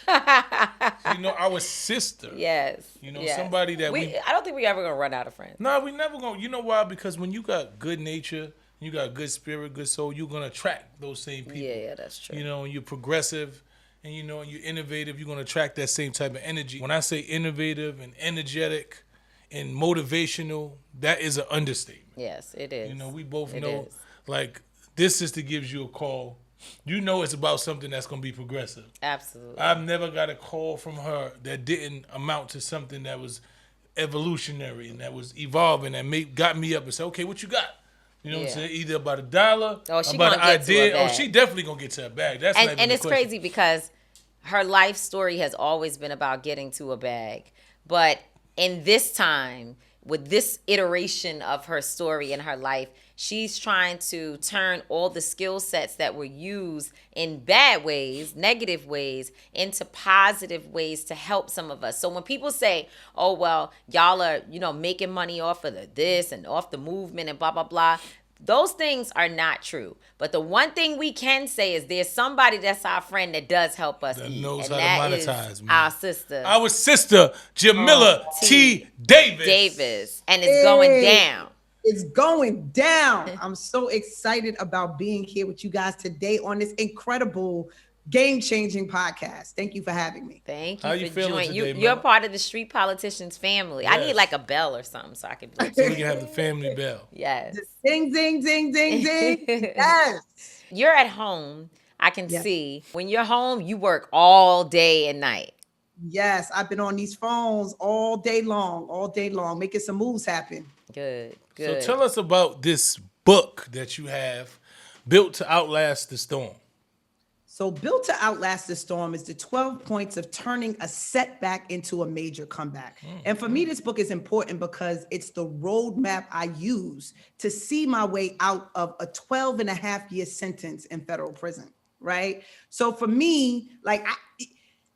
Speaker 1: our sister.
Speaker 2: Yes, yes.
Speaker 1: Somebody that we
Speaker 2: I don't think we ever gonna run out of friends.
Speaker 1: No, we never gonna. You know why? Because when you got good nature, you got good spirit, good soul, you're gonna attract those same people.
Speaker 2: Yeah, that's true.
Speaker 1: And you're progressive, and and you're innovative. You're gonna attract that same type of energy. When I say innovative and energetic and motivational, that is an understatement.
Speaker 2: Yes, it is.
Speaker 1: We both
Speaker 2: It
Speaker 1: know.
Speaker 2: is.
Speaker 1: Like this sister gives you a call. It's about something that's gonna be progressive.
Speaker 2: Absolutely.
Speaker 1: I've never got a call from her that didn't amount to something that was evolutionary and that was evolving and got me up and said, okay, what you got? You know what I'm saying? Either about $1,
Speaker 2: Oh, she
Speaker 1: about an
Speaker 2: gonna get to her
Speaker 1: idea. Oh,
Speaker 2: bag.
Speaker 1: she definitely gonna get to her bag. That's not even
Speaker 2: And
Speaker 1: the
Speaker 2: it's
Speaker 1: question.
Speaker 2: crazy because her life story has always been about getting to a bag. But in this time, with this iteration of her story in her life, she's trying to turn all the skill sets that were used in bad ways, negative ways, into positive ways to help some of us. So when people say, oh, well, y'all are, making money off of this and off the movement and blah, blah, blah, those things are not true. But the one thing we can say is there's somebody that's our friend that does help us
Speaker 1: That
Speaker 2: eat.
Speaker 1: knows
Speaker 2: and
Speaker 1: how to
Speaker 2: that is
Speaker 1: monetize, man.
Speaker 2: our sister.
Speaker 1: Our sister, Jamila T. Davis.
Speaker 2: Davis. And it's going down.
Speaker 4: It's going down. I'm so excited about being here with you guys today on this incredible game-changing podcast. Thank you for having me.
Speaker 2: Thank you
Speaker 1: How
Speaker 2: for
Speaker 1: you feeling
Speaker 2: joining.
Speaker 1: today,
Speaker 2: You're
Speaker 1: Mama?
Speaker 2: part of the Street Politicians family. I need
Speaker 1: Yes.
Speaker 2: like a bell or something so I can be
Speaker 1: So we can have the family bell.
Speaker 2: yes.
Speaker 4: Ding, ding, ding, ding, ding. Yes.
Speaker 2: You're at home. I can
Speaker 4: Yeah.
Speaker 2: see. When you're home, you work all day and night.
Speaker 4: Yes. I've been on these phones all day long, making some moves happen.
Speaker 2: Good.
Speaker 1: So
Speaker 2: Good.
Speaker 1: tell us about this book that you have, Built to Outlast the Storm.
Speaker 4: So Built to Outlast the Storm is the 12 points of turning a setback into a major comeback. And for me, this book is important because it's the roadmap I use to see my way out of a 12 and a half year sentence in federal prison, right? So for me, like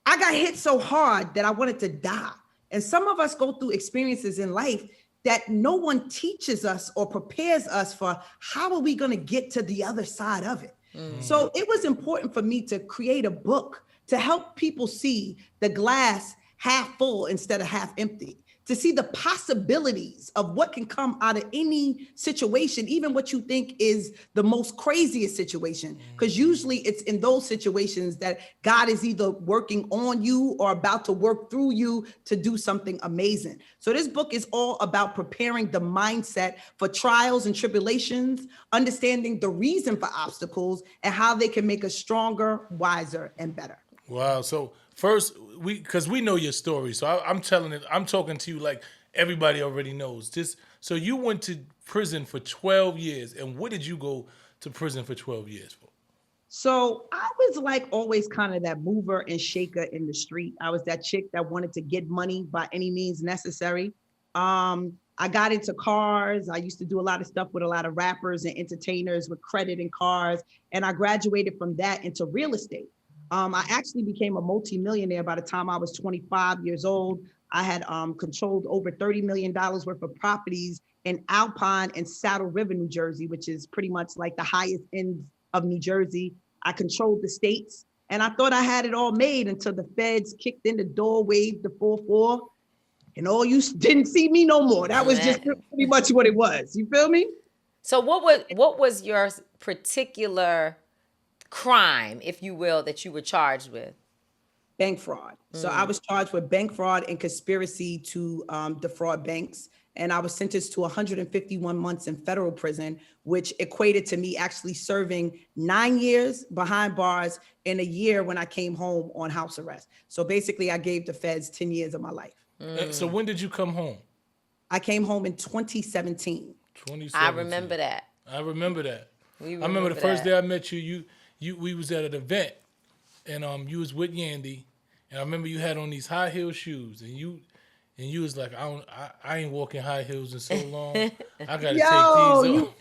Speaker 4: I got hit so hard that I wanted to die. And some of us go through experiences in life that no one teaches us or prepares us for. How are we going to get to the other side of it? So it was important for me to create a book to help people see the glass half full instead of half empty. to see the possibilities of what can come out of any situation, even what you think is the most craziest situation. Because usually it's in those situations that God is either working on you or about to work through you to do something amazing. So this book is all about preparing the mindset for trials and tribulations, understanding the reason for obstacles, and how they can make us stronger, wiser, and better.
Speaker 1: Wow. So first, because we know your story, so I'm telling it. I'm talking to you like everybody already knows this. So you went to prison for 12 years, and what did you go to prison for 12 years for?
Speaker 4: So I was like always kind of that mover and shaker in the street. I was that chick that wanted to get money by any means necessary. I got into cars. I used to do a lot of stuff with a lot of rappers and entertainers with credit and cars. And I graduated from that into real estate. I actually became a multimillionaire by the time I was 25 years old. I had controlled over $30 million worth of properties in Alpine and Saddle River, New Jersey, which is pretty much like the highest end of New Jersey. I controlled the states, and I thought I had it all made until the feds kicked in the door, waved the 4-4, and all you didn't see me no more. That was just pretty much what it was. You feel me?
Speaker 2: So what was your particular crime, if you will, that you were charged with?
Speaker 4: Bank fraud. So I was charged with bank fraud and conspiracy to defraud banks. And I was sentenced to 151 months in federal prison, which equated to me actually serving 9 years behind bars and a year when I came home on house arrest. So basically, I gave the feds 10 years of my life.
Speaker 1: So when did you come home?
Speaker 4: I came home in 2017.
Speaker 1: 2017.
Speaker 2: I remember that.
Speaker 1: I remember that.
Speaker 2: We
Speaker 1: I remember the first
Speaker 2: that.
Speaker 1: day I met you. We was at an event, and you was with Yandy, and I remember you had on these high heel shoes, and you was like, I ain't walking high heels in so long. I gotta take these off.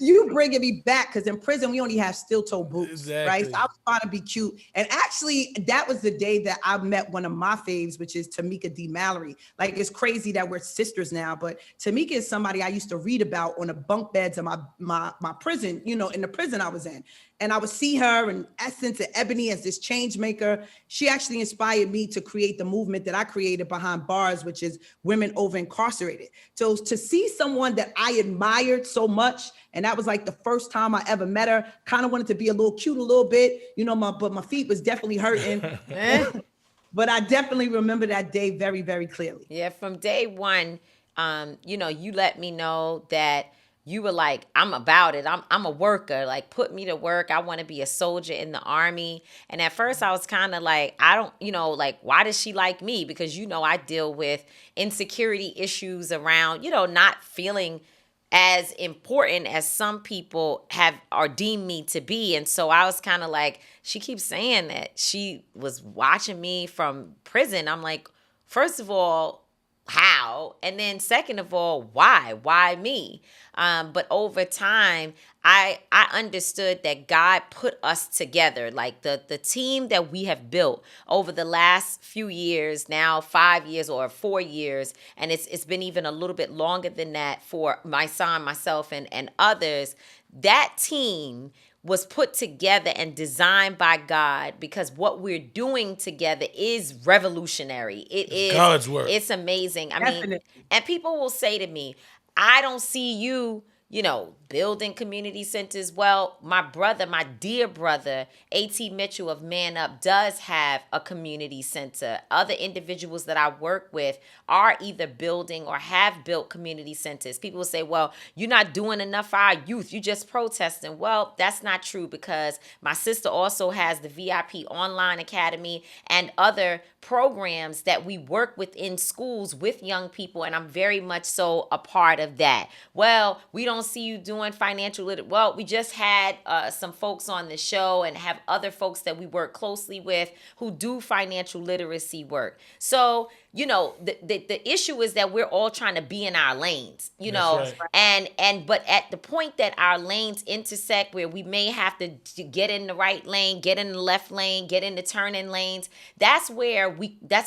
Speaker 4: You bringing me back, because in prison we only have steel toe boots,
Speaker 1: Exactly.
Speaker 4: right? So I was trying to be cute, and actually that was the day that I met one of my faves, which is Tamika D. Mallory. Like, it's crazy that we're sisters now, but Tamika is somebody I used to read about on the bunk beds of my prison, in the prison I was in. And I would see her in Essence and Ebony as this change maker. She actually inspired me to create the movement that I created behind bars, which is women over incarcerated. So to see someone that I admired so much, and that was like the first time I ever met her, kind of wanted to be a little cute a little bit, but my feet was definitely hurting. But I definitely remember that day very, very clearly.
Speaker 2: Yeah, from day one, you let me know that you were like, I'm about it. I'm a worker. Like, put me to work. I want to be a soldier in the army. And at first I was kind of like, I don't, like, why does she like me? Because, I deal with insecurity issues around, not feeling as important as some people have or deem me to be. And so I was kind of like, she keeps saying that she was watching me from prison. I'm like, first of all, how? And then second of all, why? Why me? But over time, I understood that God put us together, like the team that we have built over the last few years, now 5 years or 4 years, and it's been even a little bit longer than that for my son, myself, and others. That team was put together and designed by God, because what we're doing together is revolutionary. It is
Speaker 1: God's work.
Speaker 2: It's amazing. I
Speaker 4: Definitely.
Speaker 2: mean, and people will say to me, I don't see you, building community centers. Well, my brother, my dear brother, A.T. Mitchell of Man Up, does have a community center. Other individuals that I work with are either building or have built community centers. People will say, well, you're not doing enough for our youth. You're just protesting. Well, that's not true, because my sister also has the VIP Online Academy and other programs that we work with in schools with young people, and I'm very much so a part of that. Well, we don't see you doing financial literacy. Well, we just had some folks on the show and have other folks that we work closely with who do financial literacy work. So, the issue is that we're all trying to be in our lanes,
Speaker 1: That's right.
Speaker 2: but at the point that our lanes intersect, where we may have to get in the right lane, get in the left lane, get in the turning lanes, that's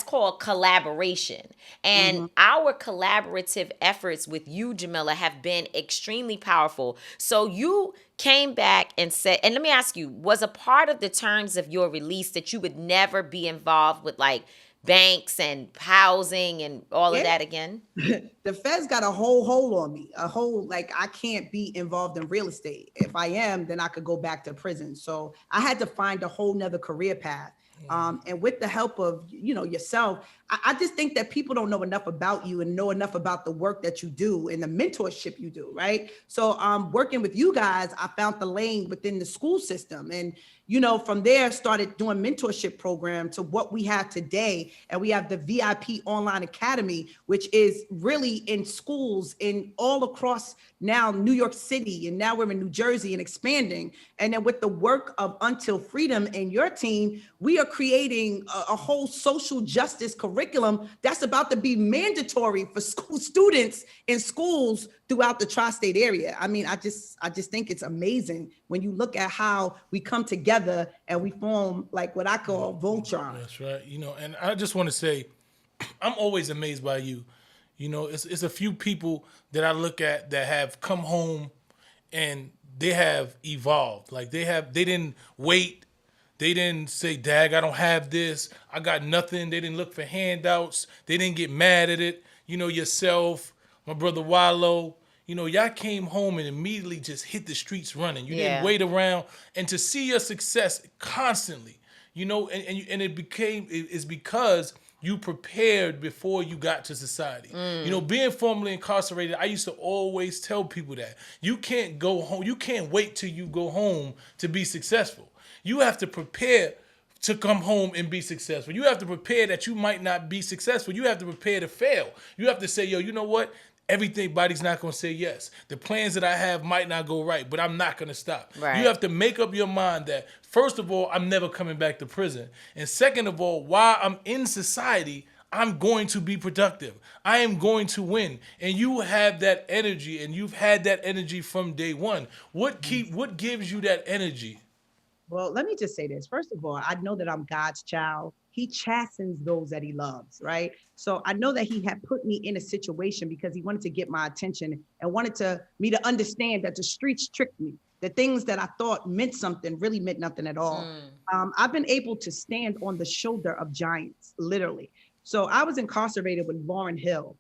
Speaker 2: called collaboration. And our collaborative efforts with you, Jamila, have been extremely powerful. So you came back and said, and let me ask you, was a part of the terms of your release that you would never be involved with, like, banks and housing and all of
Speaker 4: Yeah.
Speaker 2: that again?
Speaker 4: The feds got a whole hold on me, a whole, like, I can't be involved in real estate. If I am, then I could go back to prison. So I had to find a whole nother career path. And with the help of, yourself, I just think that people don't know enough about you and know enough about the work that you do and the mentorship you do, right? So working with you guys, I found the lane within the school system. And, from there, started doing mentorship program to what we have today. And we have the VIP Online Academy, which is really in schools in all across now New York City. And now we're in New Jersey and expanding. And then with the work of Until Freedom and your team, we are creating a whole social justice curriculum that's about to be mandatory for school students in schools throughout the tri-state area. I mean, I just think it's amazing when you look at how we come together and we form like what I call Voltron.
Speaker 1: That's right. And I just want to say, I'm always amazed by you. It's a few people that I look at that have come home and they have evolved. Like they didn't wait. They didn't say, "Dag, I don't have this. I got nothing." They didn't look for handouts. They didn't get mad at it. Yourself, my brother Wallow, y'all came home and immediately just hit the streets running. You didn't wait around. And to see your success constantly, and it's because you prepared before you got to society. Being formerly incarcerated, I used to always tell people that you can't go home. You can't wait till you go home to be successful. You have to prepare to come home and be successful. You have to prepare that you might not be successful. You have to prepare to fail. You have to say, yo, you know what? Everybody's not going to say yes. The plans that I have might not go right, but I'm not going to stop.
Speaker 2: Right.
Speaker 1: You have to make up your mind that, first of all, I'm never coming back to prison. And second of all, while I'm in society, I'm going to be productive. I am going to win. And you have that energy, and you've had that energy from day one. What gives you that energy?
Speaker 4: Well, let me just say this. First of all, I know that I'm God's child. He chastens those that he loves, right? So I know that he had put me in a situation because he wanted to get my attention and wanted me to understand that the streets tricked me. The things that I thought meant something really meant nothing at all. I've been able to stand on the shoulder of giants, literally. So I was incarcerated with Lauryn Hill,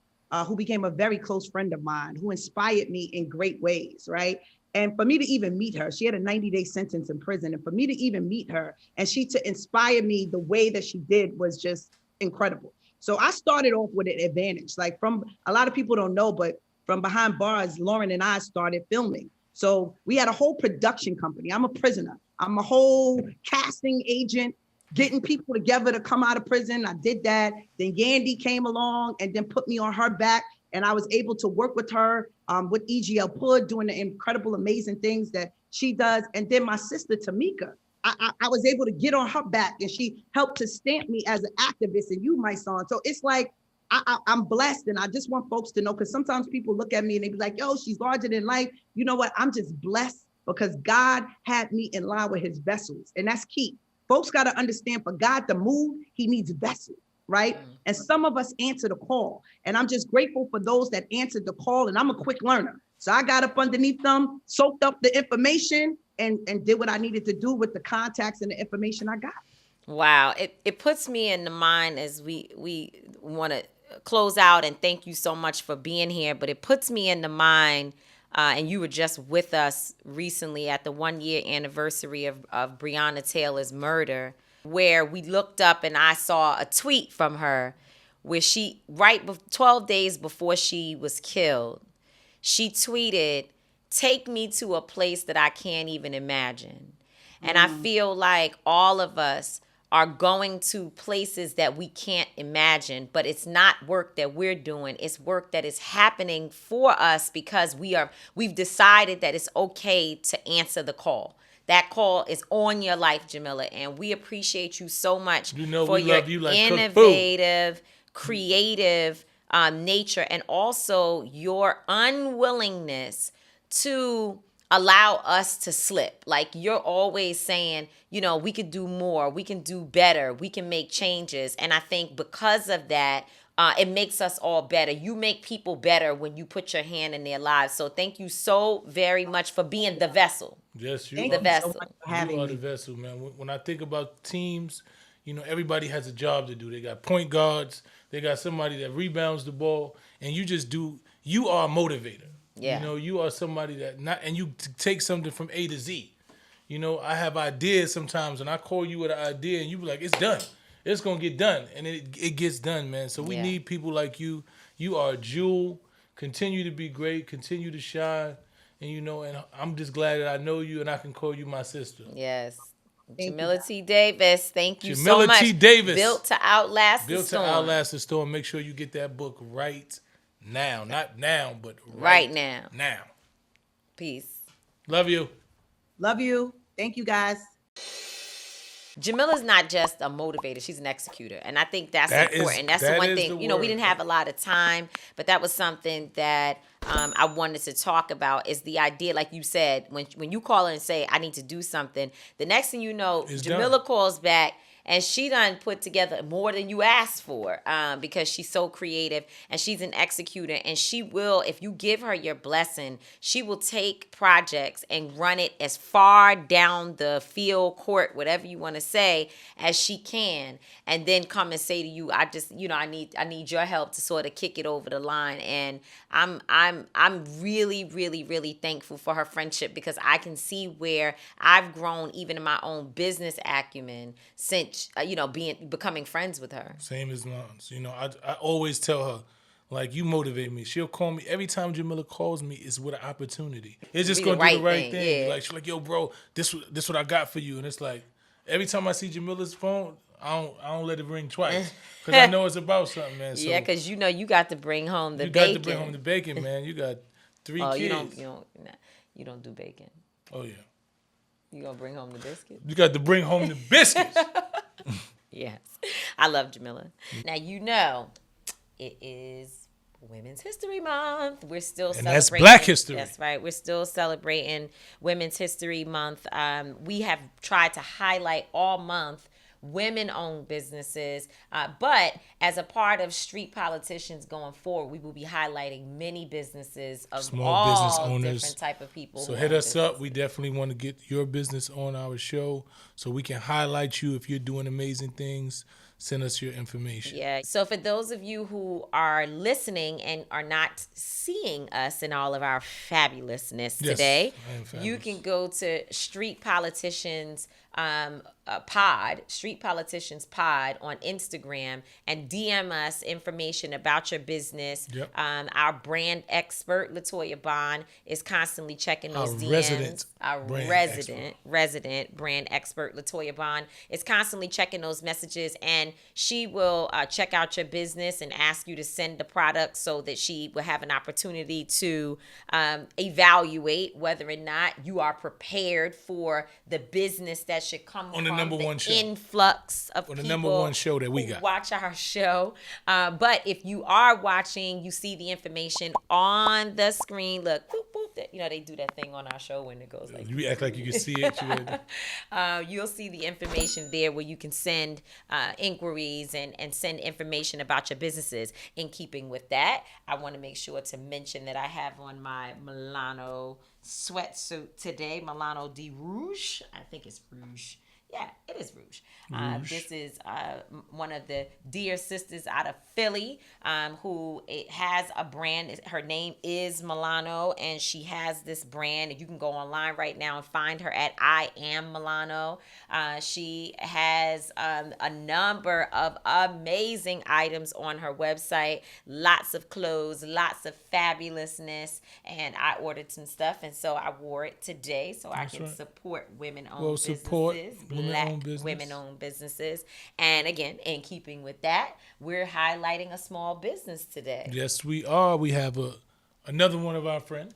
Speaker 4: who became a very close friend of mine, who inspired me in great ways, right? And for me to even meet her, she had a 90-day sentence in prison. And for me to even meet her and she to inspire me the way that she did was just incredible. So I started off with an advantage. Like, from a lot of people don't know, but from behind bars, Lauren and I started filming. So we had a whole production company. I'm a prisoner. I'm a whole casting agent, getting people together to come out of prison. I did that. Then Yandy came along and then put me on her back. And I was able to work with her, with EGL Pud, doing the incredible, amazing things that she does. And then my sister, Tamika, I was able to get on her back and she helped to stamp me as an activist, and you, Mysonne. So it's like, I'm blessed. And I just want folks to know, because sometimes people look at me and they be like, yo, she's larger than life. You know what? I'm just blessed because God had me in line with his vessels. And that's key. Folks got to understand, for God to move, he needs vessels. Right? And some of us answer the call. And I'm just grateful for those that answered the call. And I'm a quick learner. So I got up underneath them, soaked up the information, and did what I needed to do with the contacts and the information I got.
Speaker 2: Wow. It puts me in the mind, as we want to close out, and thank you so much for being here. But it puts me in the mind, and you were just with us recently at the 1-year anniversary of Breonna Taylor's murder, where we looked up and I saw a tweet from her where she, 12 days before she was killed, she tweeted, "Take me to a place that I can't even imagine." And I feel like all of us are going to places that we can't imagine, but it's not work that we're doing. It's work that is happening for us because we've decided that it's okay to answer the call. That call is on your life, Jamila, and we appreciate you so much for
Speaker 1: we
Speaker 2: your
Speaker 1: love you like
Speaker 2: innovative, creative nature, and also your unwillingness to allow us to slip. Like, you're always saying, we could do more, we can do better, we can make changes. And I think because of that, it makes us all better. You make people better when you put your hand in their lives. So thank you so very much for being the vessel.
Speaker 1: Yes, you
Speaker 4: Thank
Speaker 1: are
Speaker 4: you
Speaker 2: vessel.
Speaker 4: so much for having
Speaker 1: you are
Speaker 4: me.
Speaker 1: the vessel, man. When I think about teams, You know, everybody has a job to do. They got point guards. They got somebody that rebounds the ball, and you are a motivator.
Speaker 2: Yeah.
Speaker 1: You know, you are somebody and you take something from A to Z. You know, I have ideas sometimes, and I call you with an idea, and you be like, it's done. It's going to get done, and it gets done, man. So we need people like you. You are a jewel. Continue to be great. Continue to shine. And, you know, and I'm just glad that I know you, and I can call you my sister.
Speaker 2: Yes.
Speaker 4: Thank
Speaker 2: Jamila
Speaker 4: you.
Speaker 2: T. Davis, thank you
Speaker 1: Jamila
Speaker 2: so much.
Speaker 1: T. Davis.
Speaker 2: Built to Outlast the
Speaker 1: Built
Speaker 2: Storm.
Speaker 1: to Outlast the Storm. Make sure you get that book right now. Not now, but
Speaker 2: Right now.
Speaker 1: Now.
Speaker 2: Peace.
Speaker 1: Love you.
Speaker 4: Love you. Thank you, guys.
Speaker 2: Jamila's not just a motivator, she's an executor. And I think that's important. That's the
Speaker 1: that
Speaker 2: one
Speaker 1: is
Speaker 2: thing,
Speaker 1: the
Speaker 2: you know, we
Speaker 1: word.
Speaker 2: didn't have a lot of time, but that was something that I wanted to talk about is the idea, like you said, when you call her and say, I need to do something, the next thing you know,
Speaker 1: It's
Speaker 2: Jamila
Speaker 1: done.
Speaker 2: calls back and she done put together more than you asked for because she's so creative and she's an executor. And she will, if you give her your blessing, she will take projects and run it as far down the field, court, whatever you want to say, as she can. And then come and say to you, I just, you know, I need your help to sort of kick it over the line. And I'm really, really, really thankful for her friendship because I can see where I've grown even in my own business acumen since you know, becoming friends with her.
Speaker 1: Same as mine. You know, I always tell her, like, you motivate me. She'll call me every time Jamila calls me. It's with an opportunity. It's just
Speaker 2: Be the
Speaker 1: gonna do the
Speaker 2: right
Speaker 1: right
Speaker 2: thing,
Speaker 1: thing.
Speaker 2: yeah.
Speaker 1: Like she's like, yo, bro, this what I got for you. And it's like every time I see Jamila's phone, I don't let it ring twice because I know it's about something, man. So
Speaker 2: Yeah, because you know you got to bring home the
Speaker 1: you
Speaker 2: bacon.
Speaker 1: got to bring home the bacon, man. You got 3
Speaker 2: Oh,
Speaker 1: kids.
Speaker 2: you don't do bacon.
Speaker 1: Oh yeah,
Speaker 2: You gonna bring home the biscuit?
Speaker 1: you got to bring home the biscuits.
Speaker 2: Yes, I love Jamila. Now you know it is Women's History Month. We're still
Speaker 1: And
Speaker 2: celebrating.
Speaker 1: that's Black History.
Speaker 2: That's right. We're still celebrating Women's History Month. We have tried to highlight all month women-owned businesses, but as a part of Street Politicians going forward, we will be highlighting many businesses of
Speaker 1: Small
Speaker 2: all
Speaker 1: business owners.
Speaker 2: different type of people.
Speaker 1: So
Speaker 2: who
Speaker 1: hit
Speaker 2: own
Speaker 1: us up.
Speaker 2: businesses.
Speaker 1: We definitely want to get your business on our show so we can highlight you if you're doing amazing things. Send us your information.
Speaker 2: Yeah. So for those of you who are listening and are not seeing us in all of our fabulousness
Speaker 1: Yes,
Speaker 2: today,
Speaker 1: I am
Speaker 2: you
Speaker 1: fabulous.
Speaker 2: can go to Street Politicians Pod, Street Politicians Pod on Instagram and DM us information about your business.
Speaker 1: Yep.
Speaker 2: Our brand expert, Latoya Bond, is constantly checking those
Speaker 1: Our
Speaker 2: DMs.
Speaker 1: resident
Speaker 2: Our
Speaker 1: brand
Speaker 2: resident brand expert, Latoya Bond, is constantly checking those messages, and she will check out your business and ask you to send the product so that she will have an opportunity to evaluate whether or not you are prepared for the business that should come
Speaker 1: On the
Speaker 2: from
Speaker 1: number
Speaker 2: the
Speaker 1: one show.
Speaker 2: influx of
Speaker 1: On the
Speaker 2: people
Speaker 1: number one show that we
Speaker 2: who
Speaker 1: got.
Speaker 2: watch our show. But if you are watching, you see the information on the screen. Look, boop, boop, you know, they do that thing on our show when it goes like,
Speaker 1: You act like you can see it.
Speaker 2: you'll see the information there where you can send inquiries and send information about your businesses. In keeping with that, I want to make sure to mention that I have on my Milano sweatsuit today, Milano di Rouge. I think it's Rouge. Yeah, it is Rouge. This is one of the dear sisters out of Philly who has a brand. Her name is Milano, and she has this brand. And you can go online right now and find her at I Am Milano. She has a number of amazing items on her website. Lots of clothes, lots of fabulousness. And I ordered some stuff, and so I wore it today so I can
Speaker 1: right.
Speaker 2: support women-owned
Speaker 1: Well, support
Speaker 2: businesses.
Speaker 1: women-owned
Speaker 2: Black
Speaker 1: business.
Speaker 2: women-owned businesses. And again, in keeping with that, we're highlighting a small business today.
Speaker 1: Yes, we are. We have another one of our friends.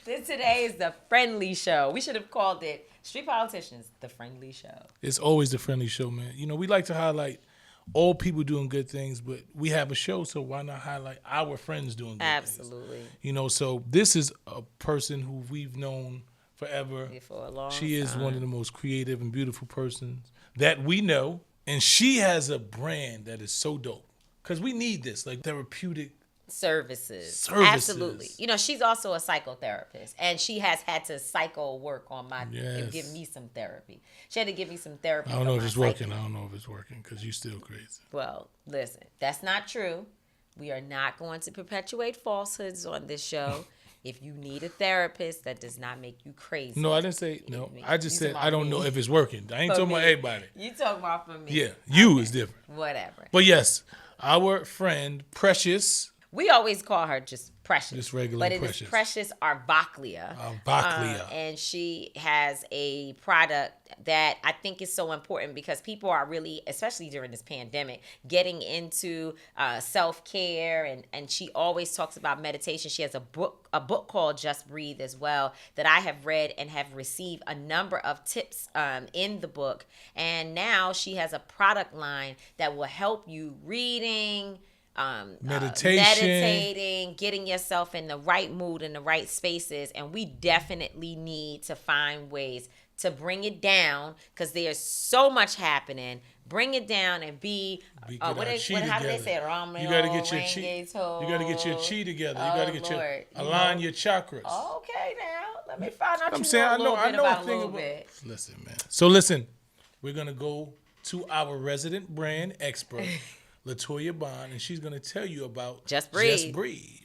Speaker 2: Today is the Friendly Show. We should have called it Street Politicians, the Friendly Show.
Speaker 1: It's always the friendly show, man. You know, we like to highlight all people doing good things, but we have a show, so why not highlight our friends doing good things?
Speaker 2: Absolutely.
Speaker 1: You know, so this is a person who we've known forever.
Speaker 2: For a long
Speaker 1: She is
Speaker 2: time.
Speaker 1: one of the most creative and beautiful persons that we know, and she has a brand that is so dope. Because we need this, like therapeutic
Speaker 2: services. Absolutely. You know, she's also a psychotherapist, and she has had to psycho work on my and give me some therapy. She had to give me some therapy.
Speaker 1: I don't know if it's working. I don't know if it's working because you're still crazy.
Speaker 2: Well, listen, that's not true. We are not going to perpetuate falsehoods on this show. If you need a therapist, that does not make you crazy.
Speaker 1: No, I didn't say no. I just said I don't know if it's working. I ain't talking about everybody.
Speaker 2: You talking about for me.
Speaker 1: Yeah, you is different.
Speaker 2: Whatever.
Speaker 1: But yes, our friend Precious.
Speaker 2: We always call her just Precious.
Speaker 1: Just regular
Speaker 2: But it
Speaker 1: Precious.
Speaker 2: is Precious Arbaklia. And she has a product that I think is so important because people are really, especially during this pandemic, getting into self-care. And she always talks about meditation. She has a book called Just Breathe as well that I have read and have received a number of tips in the book. And now she has a product line that will help you reading, meditating, getting yourself in the right mood and the right spaces. And we definitely need to find ways to bring it down because there's so much happening. Bring it down and how do they say it?
Speaker 1: You got to get your chi. You got to get your chi together. You got to get align your chakras.
Speaker 2: Okay, now let me find out.
Speaker 1: I'm saying I know a thing about. Listen, man. So listen, we're gonna go to our resident brand expert. Latoya Bond, and she's going to tell you about
Speaker 2: Just Breathe.
Speaker 1: Just Breathe.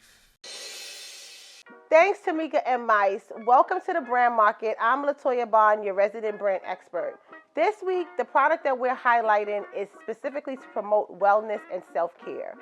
Speaker 5: Thanks, Tamika and Mice. Welcome to the brand market. I'm Latoya Bond, your resident brand expert. This week, the product that we're highlighting is specifically to promote wellness and self-care.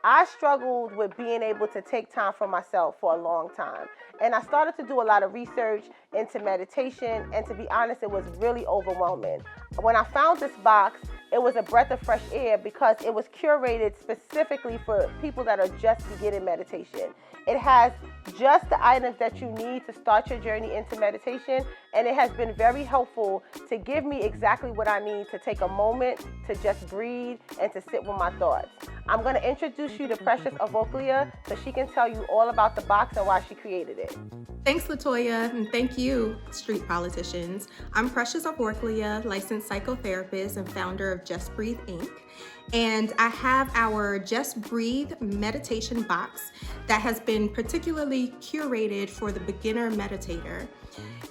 Speaker 5: I struggled with being able to take time for myself for a long time. And I started to do a lot of research into meditation. And to be honest, it was really overwhelming. When I found this box, it was a breath of fresh air because it was curated specifically for people that are just beginning meditation. It has just the items that you need to start your journey into meditation, and it has been very helpful to give me exactly what I need to take a moment to just breathe and to sit with my thoughts. I'm going to introduce you to Precious Arbaklia so she can tell you all about the box and why she created it.
Speaker 6: Thanks, Latoya, and thank you, Street Politicians. I'm Precious Arbaklia, licensed psychotherapist and founder of Just Breathe, Inc. And I have our Just Breathe meditation box that has been particularly curated for the beginner meditator.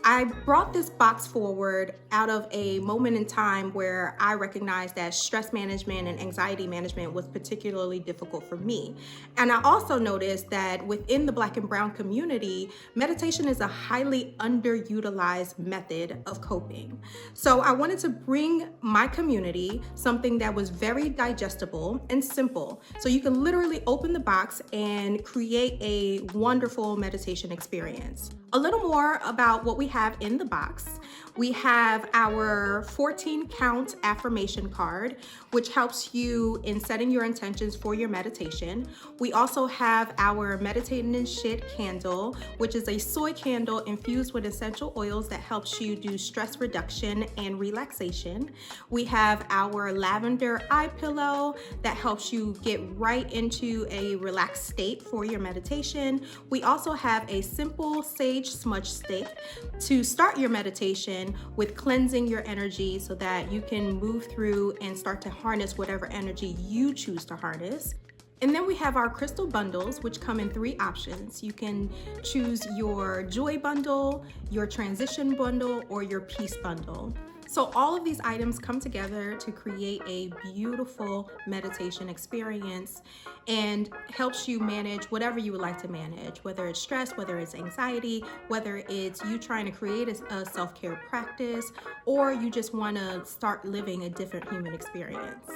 Speaker 6: I brought this box forward out of a moment in time where I recognized that stress management and anxiety management was particularly difficult for me. And I also noticed that within the Black and Brown community, meditation is a highly underutilized method of coping. So I wanted to bring my community something that was very digestible and simple. So you can literally open the box and create a wonderful meditation experience. A little more about what we have in the box. We have our 14-count affirmation card, which helps you in setting your intentions for your meditation. We also have our Meditating and Shit candle, which is a soy candle infused with essential oils that helps you do stress reduction and relaxation. We have our lavender eye pillow that helps you get right into a relaxed state for your meditation. We also have a simple sage smudge stick to start your meditation with cleansing your energy so that you can move through and start to harness whatever energy you choose to harness. And then we have our crystal bundles, which come in 3 options. You can choose your joy bundle, your transition bundle, or your peace bundle. So all of these items come together to create a beautiful meditation experience and helps you manage whatever you would like to manage, whether it's stress, whether it's anxiety, whether it's you trying to create a self-care practice, or you just want to start living a different human experience.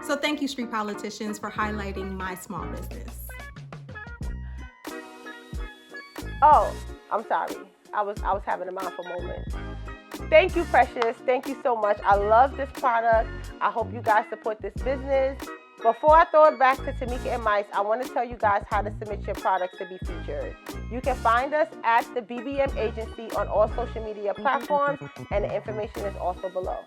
Speaker 6: So thank you, Street Politicians, for highlighting my small business.
Speaker 5: Oh, I'm sorry. I was having a mindful moment. Thank you, Precious. Thank you so much. I love this product. I hope you guys support this business. Before I throw it back to Tamika and Mice, I want to tell you guys how to submit your products to be featured. You can find us at the BBM Agency on all social media platforms, and the information is also below.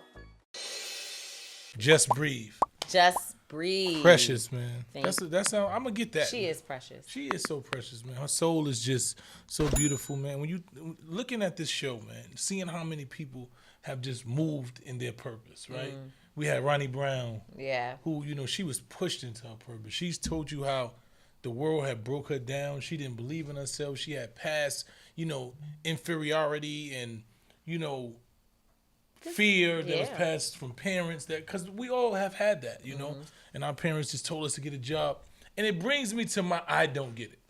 Speaker 1: Just Breathe.
Speaker 2: Just Breathe.
Speaker 1: Precious, man. That's how I'm gonna get that.
Speaker 2: She is precious.
Speaker 1: She is so precious, man. Her soul is just so beautiful, man. When you looking at this show, man, seeing how many people have just moved in their purpose, right? We had Ronnie Brown,
Speaker 2: Yeah.
Speaker 1: who, she was pushed into her purpose. She's told you how the world had broke her down. She didn't believe in herself. She had past, inferiority and, fear that was
Speaker 2: Yeah.
Speaker 1: passed from parents, that because we all have had that, and our parents just told us to get a job. And it brings me to my I don't get it.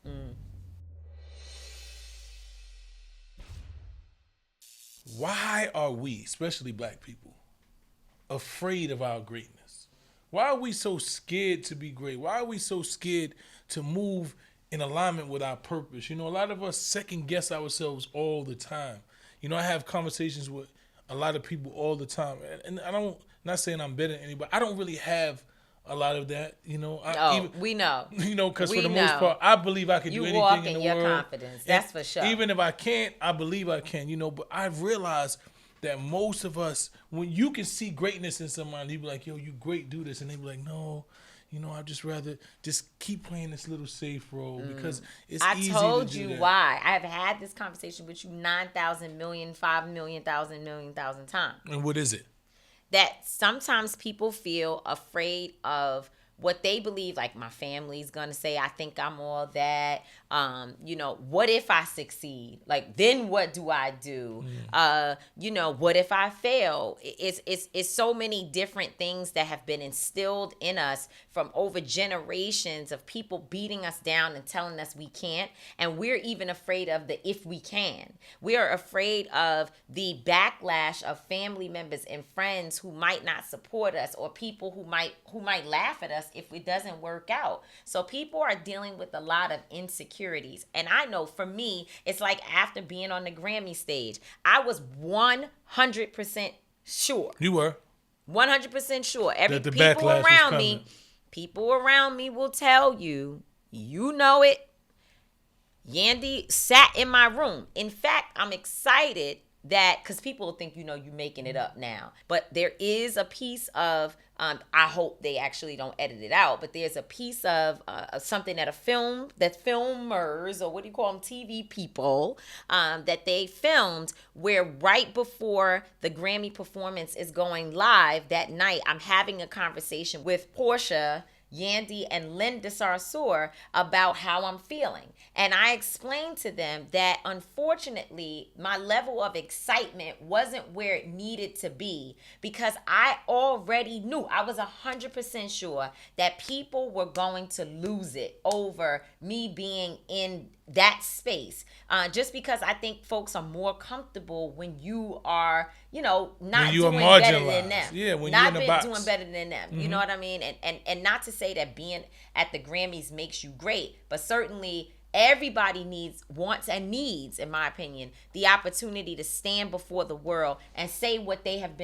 Speaker 1: Why are we, especially black people, afraid of our greatness? Why are we so scared to be great? Why are we so scared to move in alignment with our purpose? A lot of us second guess ourselves all the time. I have conversations with a lot of people all the time, and I don't, not saying I'm better than anybody. I don't really have a lot of that.
Speaker 2: We know.
Speaker 1: Because for
Speaker 2: We
Speaker 1: the most
Speaker 2: know.
Speaker 1: part, I believe I can
Speaker 2: You
Speaker 1: do anything
Speaker 2: walk
Speaker 1: in
Speaker 2: in
Speaker 1: the
Speaker 2: your
Speaker 1: world.
Speaker 2: confidence. That's for sure.
Speaker 1: Even if I can't, I believe I can. But I've realized that most of us, when you can see greatness in somebody, you be like, yo, you great, do this. And they be like, no, I'd just rather just keep playing this little safe role because it's easy to do
Speaker 2: I told you
Speaker 1: that.
Speaker 2: why. I've had this conversation with you 9,000 million, 5 million, thousand, million, thousand times.
Speaker 1: And what is it?
Speaker 2: That sometimes people feel afraid of what they believe, like my family's gonna say I think I'm all that. What if I succeed? Like, then what do I do? What if I fail? It's so many different things that have been instilled in us from over generations of people beating us down and telling us we can't. And we're even afraid of the if we can. We are afraid of the backlash of family members and friends who might not support us, or people who might laugh at us if it doesn't work out. So people are dealing with a lot of insecurities. And I know for me, it's like after being on the Grammy stage, I was 100% sure.
Speaker 1: You were.
Speaker 2: 100% sure. Every
Speaker 1: That the
Speaker 2: people
Speaker 1: backlash was
Speaker 2: around
Speaker 1: coming.
Speaker 2: me, people around me will tell you, you know it. Yandy sat in my room. In fact, I'm excited that, because people think, you're making it up now. But there is a piece of, I hope they actually don't edit it out, but there's a piece of something that filmers, or what do you call them, TV people, that they filmed, where right before the Grammy performance is going live that night, I'm having a conversation with Portia, Yandy, and Linda Sarsour about how I'm feeling. And I explained to them that unfortunately, my level of excitement wasn't where it needed to be, because I already knew, I was 100% sure that people were going to lose it over me being in that space. Just because I think folks are more comfortable when you are, not
Speaker 1: When you are
Speaker 2: doing better
Speaker 1: marginalized.
Speaker 2: than them.
Speaker 1: Yeah, when
Speaker 2: not
Speaker 1: you're in a box.
Speaker 2: doing better than them. You know what I mean? And not to say that being at the Grammys makes you great, but certainly everybody wants and needs, in my opinion, the opportunity to stand before the world and say what they've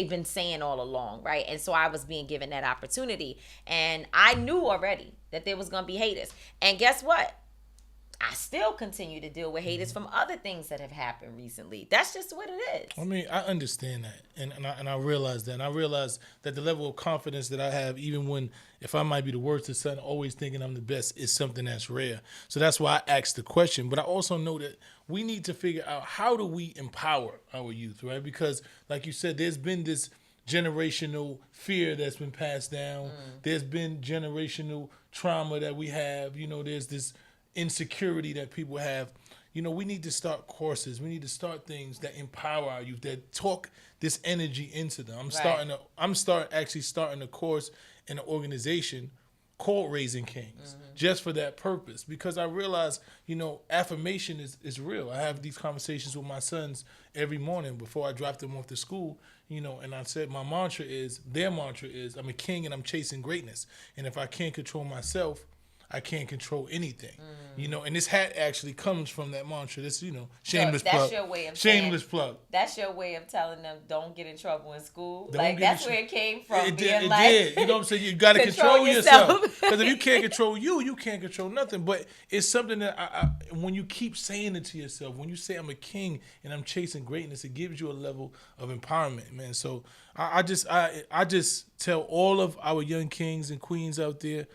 Speaker 2: been saying all along, right? And so I was being given that opportunity, and I knew already that there was gonna be haters. And guess what? I still continue to deal with haters from other things that have happened recently. That's just what it is.
Speaker 1: I mean, I understand that, and I realize that. And I realize that the level of confidence that I have, even when, if I might be the worst of son, always thinking I'm the best, is something that's rare. So that's why I asked the question. But I also know that we need to figure out, how do we empower our youth, right? Because, like you said, there's been this generational fear that's been passed down. There's been generational trauma that we have. There's this insecurity that people have. We need to start courses. We need to start things that empower our youth, that talk this energy into them. I'm starting a course in an organization called Raising Kings, just for that purpose, because I realize, affirmation is real. I have these conversations with my sons every morning before I drop them off to school, and I said their mantra is, I'm a king and I'm chasing greatness. And if I can't control myself, I can't control anything, and this hat actually comes from that mantra. This, shameless plug.
Speaker 2: That's your way of
Speaker 1: shameless
Speaker 2: saying,
Speaker 1: plug.
Speaker 2: That's your way of telling them, don't get in trouble in school.
Speaker 1: Don't
Speaker 2: like,
Speaker 1: get
Speaker 2: that's
Speaker 1: in
Speaker 2: where it came from.
Speaker 1: It
Speaker 2: being
Speaker 1: did.
Speaker 2: like,
Speaker 1: You know what I'm saying? You got to control yourself. Because if you can't control you can't control nothing. But it's something that when you keep saying it to yourself, when you say I'm a king and I'm chasing greatness, it gives you a level of empowerment, man. So I just tell all of our young kings and queens out there,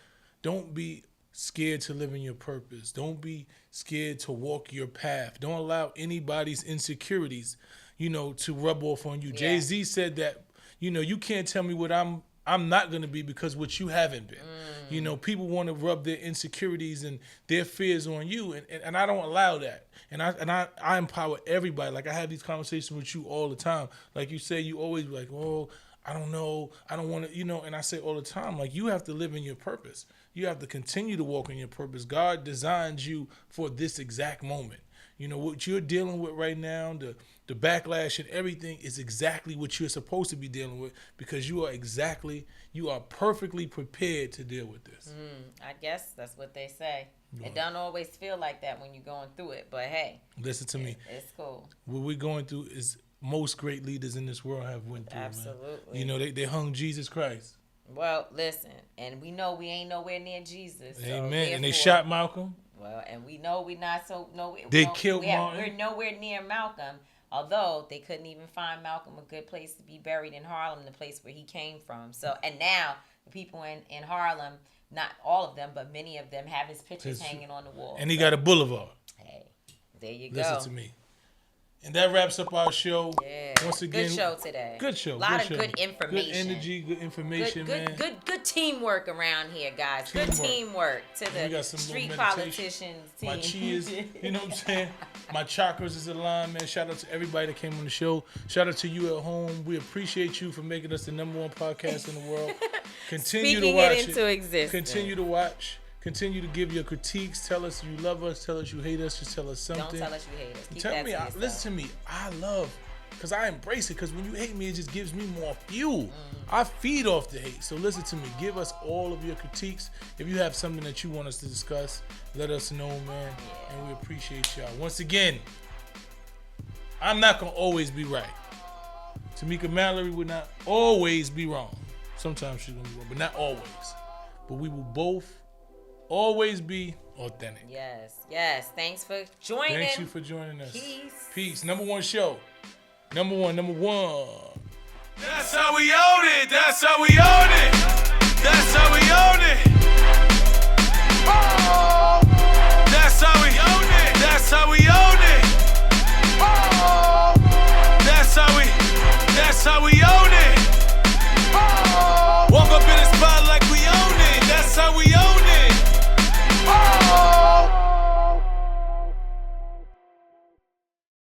Speaker 1: don't be scared to live in your purpose. Don't be scared to walk your path. Don't allow anybody's insecurities, to rub off on you.
Speaker 2: Yeah.
Speaker 1: Jay-Z said that, you can't tell me what I'm I'm not going to be because what you haven't been. You know, people want to rub their insecurities and their fears on you, and I don't allow that. And I empower everybody. Like, I have these conversations with you all the time. Like you say, you always be like, oh, I don't know, I don't want to, you know, and I say all the time, like, you have to live in your purpose. You have to continue to walk in your purpose. God designed you for this exact moment. You know, what you're dealing with right now, the backlash and everything is exactly what you're supposed to be dealing with, because you are perfectly prepared to deal with this.
Speaker 2: I guess that's what they say. It don't always feel like that when you're going through it, but hey.
Speaker 1: Listen to me.
Speaker 2: It's cool.
Speaker 1: What we're going through is most great leaders in this world have went through.
Speaker 2: Absolutely.
Speaker 1: Man. You know, they hung Jesus Christ.
Speaker 2: Well, listen, and we know we ain't nowhere near Jesus. So
Speaker 1: Amen. And they shot Malcolm.
Speaker 2: Well, and we know we're not
Speaker 1: They killed Martin.
Speaker 2: We're nowhere near Malcolm, although they couldn't even find Malcolm a good place to be buried in Harlem, the place where he came from. So, and now the people in Harlem, not all of them, but many of them have his pictures hanging on the wall.
Speaker 1: And he got a boulevard.
Speaker 2: Hey, there you go.
Speaker 1: Listen to me. And that wraps up our show.
Speaker 2: Yeah.
Speaker 1: Once again,
Speaker 2: good show today.
Speaker 1: Good show.
Speaker 2: A lot
Speaker 1: good
Speaker 2: of good information.
Speaker 1: Good energy, good information, man.
Speaker 2: Good teamwork around here, guys. Good teamwork to the street politicians team.
Speaker 1: My chi is, you know what I'm saying? My chakras is aligned, man. Shout out to everybody that came on the show. Shout out to you at home. We appreciate you for making us the #1 podcast in the world. Continue
Speaker 2: Speaking
Speaker 1: to watch
Speaker 2: it into existence.
Speaker 1: Continue to watch. Continue to give your critiques. Tell us you love us. Tell us you hate us. Just tell us something.
Speaker 2: Don't tell us you hate us. Keep
Speaker 1: tell
Speaker 2: that
Speaker 1: me,
Speaker 2: to yourself.
Speaker 1: listen to me. I love, because I embrace it. Because when you hate me, it just gives me more fuel. I feed off the hate. So listen to me. Give us all of your critiques. If you have something that you want us to discuss, let us know, man. And we appreciate y'all. Once again, I'm not going to always be right. Tamika Mallory would not always be wrong. Sometimes she's going to be wrong, but not always. But we will both always be authentic.
Speaker 2: Yes. Thanks for joining.
Speaker 1: Thank you for joining us.
Speaker 2: Peace.
Speaker 1: #1 show. Number one.
Speaker 7: That's how we own it. That's how we own it. That's how we own it. Oh! That's how we own it. That's how we own it.